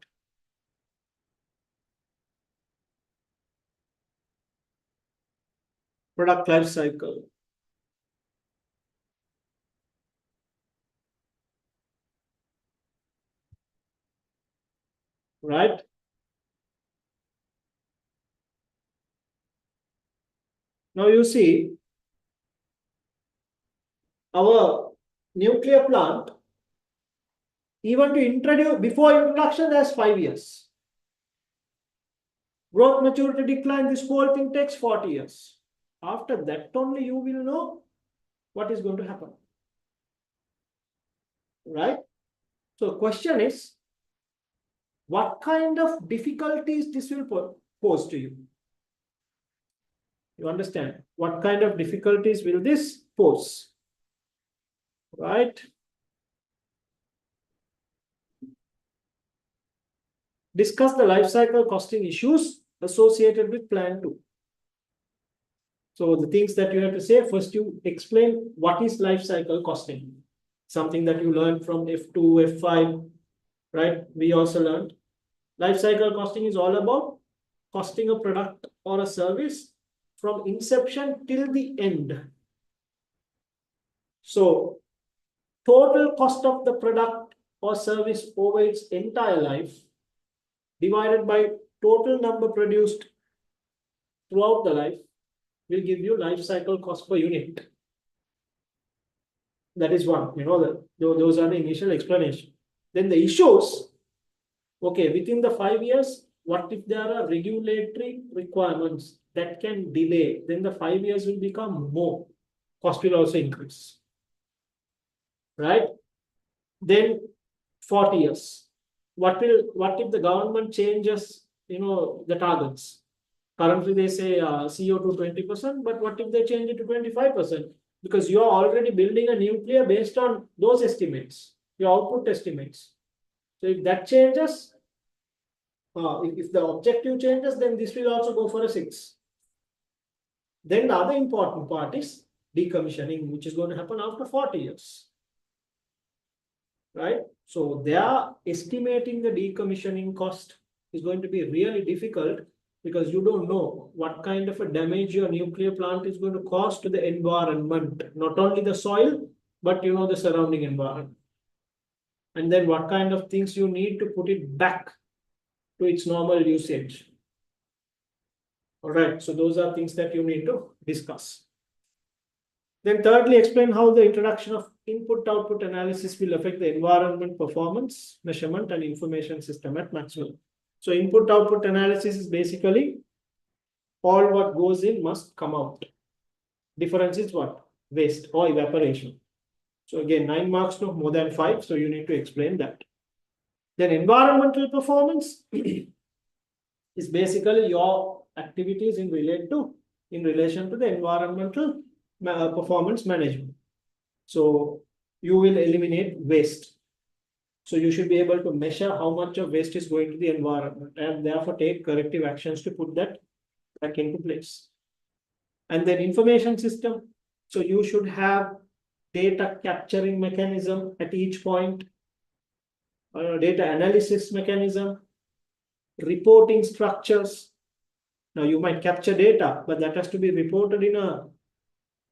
Product life cycle. Right? Now you see our nuclear plant, even to introduce, before introduction, there's 5 years. Growth, maturity, decline, this whole thing takes 40 years. After that only you will know what is going to happen. Right? So question is, what kind of difficulties this will pose to you? You understand? What kind of difficulties will this pose? Right? Discuss the life cycle costing issues associated with plan 2. So the things that you have to say, first you explain what is life cycle costing. Something that you learned from F2, F5, right? We also learned. Life cycle costing is all about costing a product or a service from inception till the end. So total cost of the product or service over its entire life divided by total number produced throughout the life will give you life cycle cost per unit. That is one, those are the initial explanation. Then the issues, okay, within the 5 years, what if there are regulatory requirements that can delay? Then the 5 years will become more. Cost will also increase. Right? Then 40 years. What if the government changes, the targets? Currently they say CO2 20%, but what if they change it to 25%? Because you are already building a nuclear based on those estimates, your output estimates. So if that changes, if the objective changes, then this will also go for a 6. Then the other important part is decommissioning, which is going to happen after 40 years. Right? So they are estimating the decommissioning cost is going to be really difficult because you don't know what kind of a damage your nuclear plant is going to cause to the environment, not only the soil, but the surrounding environment. And then what kind of things you need to put it back to its normal usage. All right, so those are things that you need to discuss. Then thirdly, explain how the introduction of input-output analysis will affect the environment performance, measurement, and information system at Maxwell. So input-output analysis is basically all what goes in must come out. Difference is what? Waste or evaporation. So again, 9 marks, no more than 5. So you need to explain that. Then environmental performance is basically your activities in relation to the environmental performance management. So you will eliminate waste. So you should be able to measure how much of waste is going to the environment and therefore take corrective actions to put that back into place. And then information system. So you should have data capturing mechanism at each point, data analysis mechanism, reporting structures. Now you might capture data, but that has to be reported in a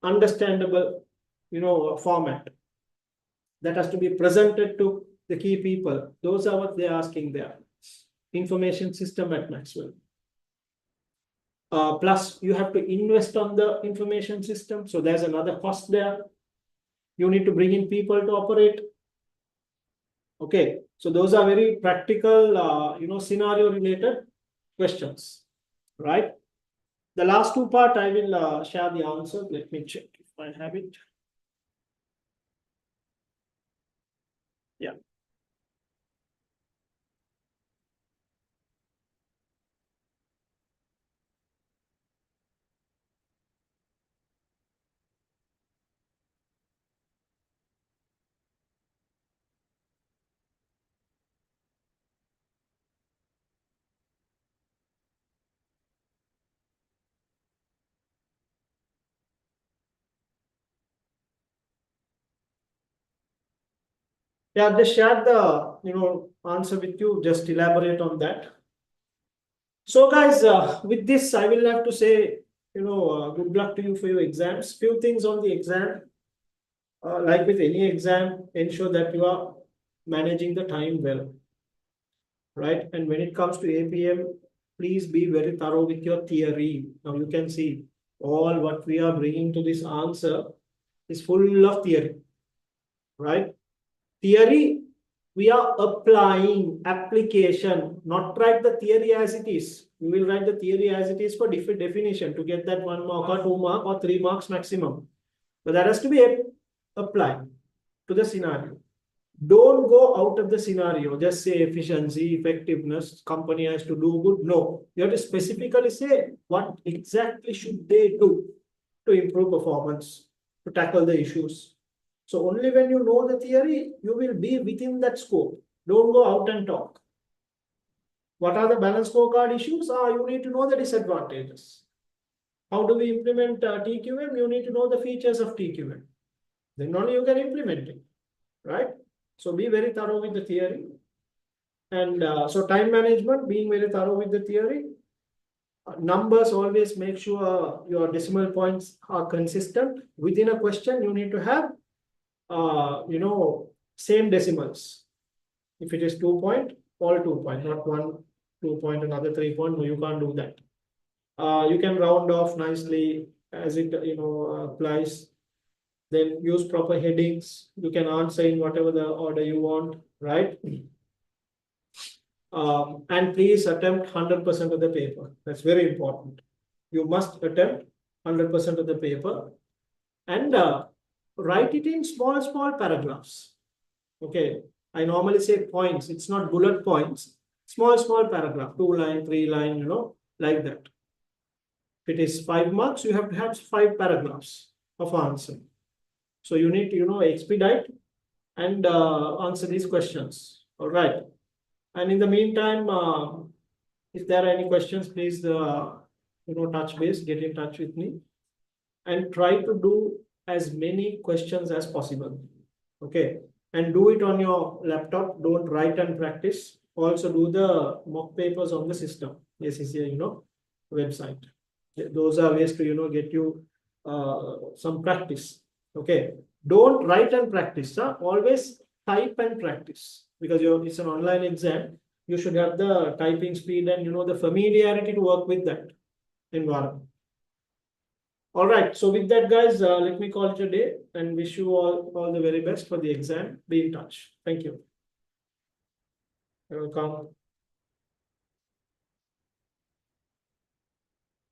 understandable, format. That has to be presented to the key people. Those are what they're asking there. Information system at Maxwell. Plus, you have to invest on the information system. So there's another cost there. You need to bring in people to operate. Okay, so those are very practical, scenario related questions, right? The last two part, I will share the answer. Let me check if I have it. Yeah. Yeah, just share the answer with you. Just elaborate on that. So guys, with this, I will have to say, good luck to you for your exams. Few things on the exam. Like with any exam, ensure that you are managing the time well, right? And when it comes to APM, please be very thorough with your theory. Now you can see all what we are bringing to this answer is full of theory, right? Theory, we are applying application, not write the theory as it is. We will write the theory as it is for definition to get that 1 mark or 2 mark or 3 marks maximum. But that has to be applied to the scenario. Don't go out of the scenario. Just say efficiency, effectiveness, company has to do good. No, you have to specifically say what exactly should they do to improve performance, to tackle the issues. So only when you know the theory, you will be within that scope. Don't go out and talk. What are the balance scorecard issues? You need to know the disadvantages. How do we implement TQM? You need to know the features of TQM. Then only you can implement it, right? So be very thorough with the theory. And so time management, being very thorough with the theory. Numbers, always make sure your decimal points are consistent. Within a question, you need to have, same decimals. If it is 2 point, all 2 point, not 1, 2 point, another 3 point. No, you can't do that. You can round off nicely as it applies. Then use proper headings. You can answer in whatever the order you want, right? And please attempt 100% of the paper. That's very important. You must attempt 100% of the paper and write it in small paragraphs. Okay. I normally say points. It's not bullet points. Small paragraph, 2 line, 3 line, like that. If it is 5 marks, you have to have 5 paragraphs of answer. So you need to, expedite and answer these questions. All right. And in the meantime, if there are any questions, please, touch base, get in touch with me and try to do as many questions as possible. Okay. And do it on your laptop. Don't write and practice. Also do the mock papers on the system, ACCA, website. Those are ways to, get you some practice. Okay. Don't write and practice. Always type and practice because it's an online exam. You should have the typing speed and, the familiarity to work with that environment. All right. So with that, guys, let me call it a day and wish you all the very best for the exam. Be in touch. Thank you. You're welcome.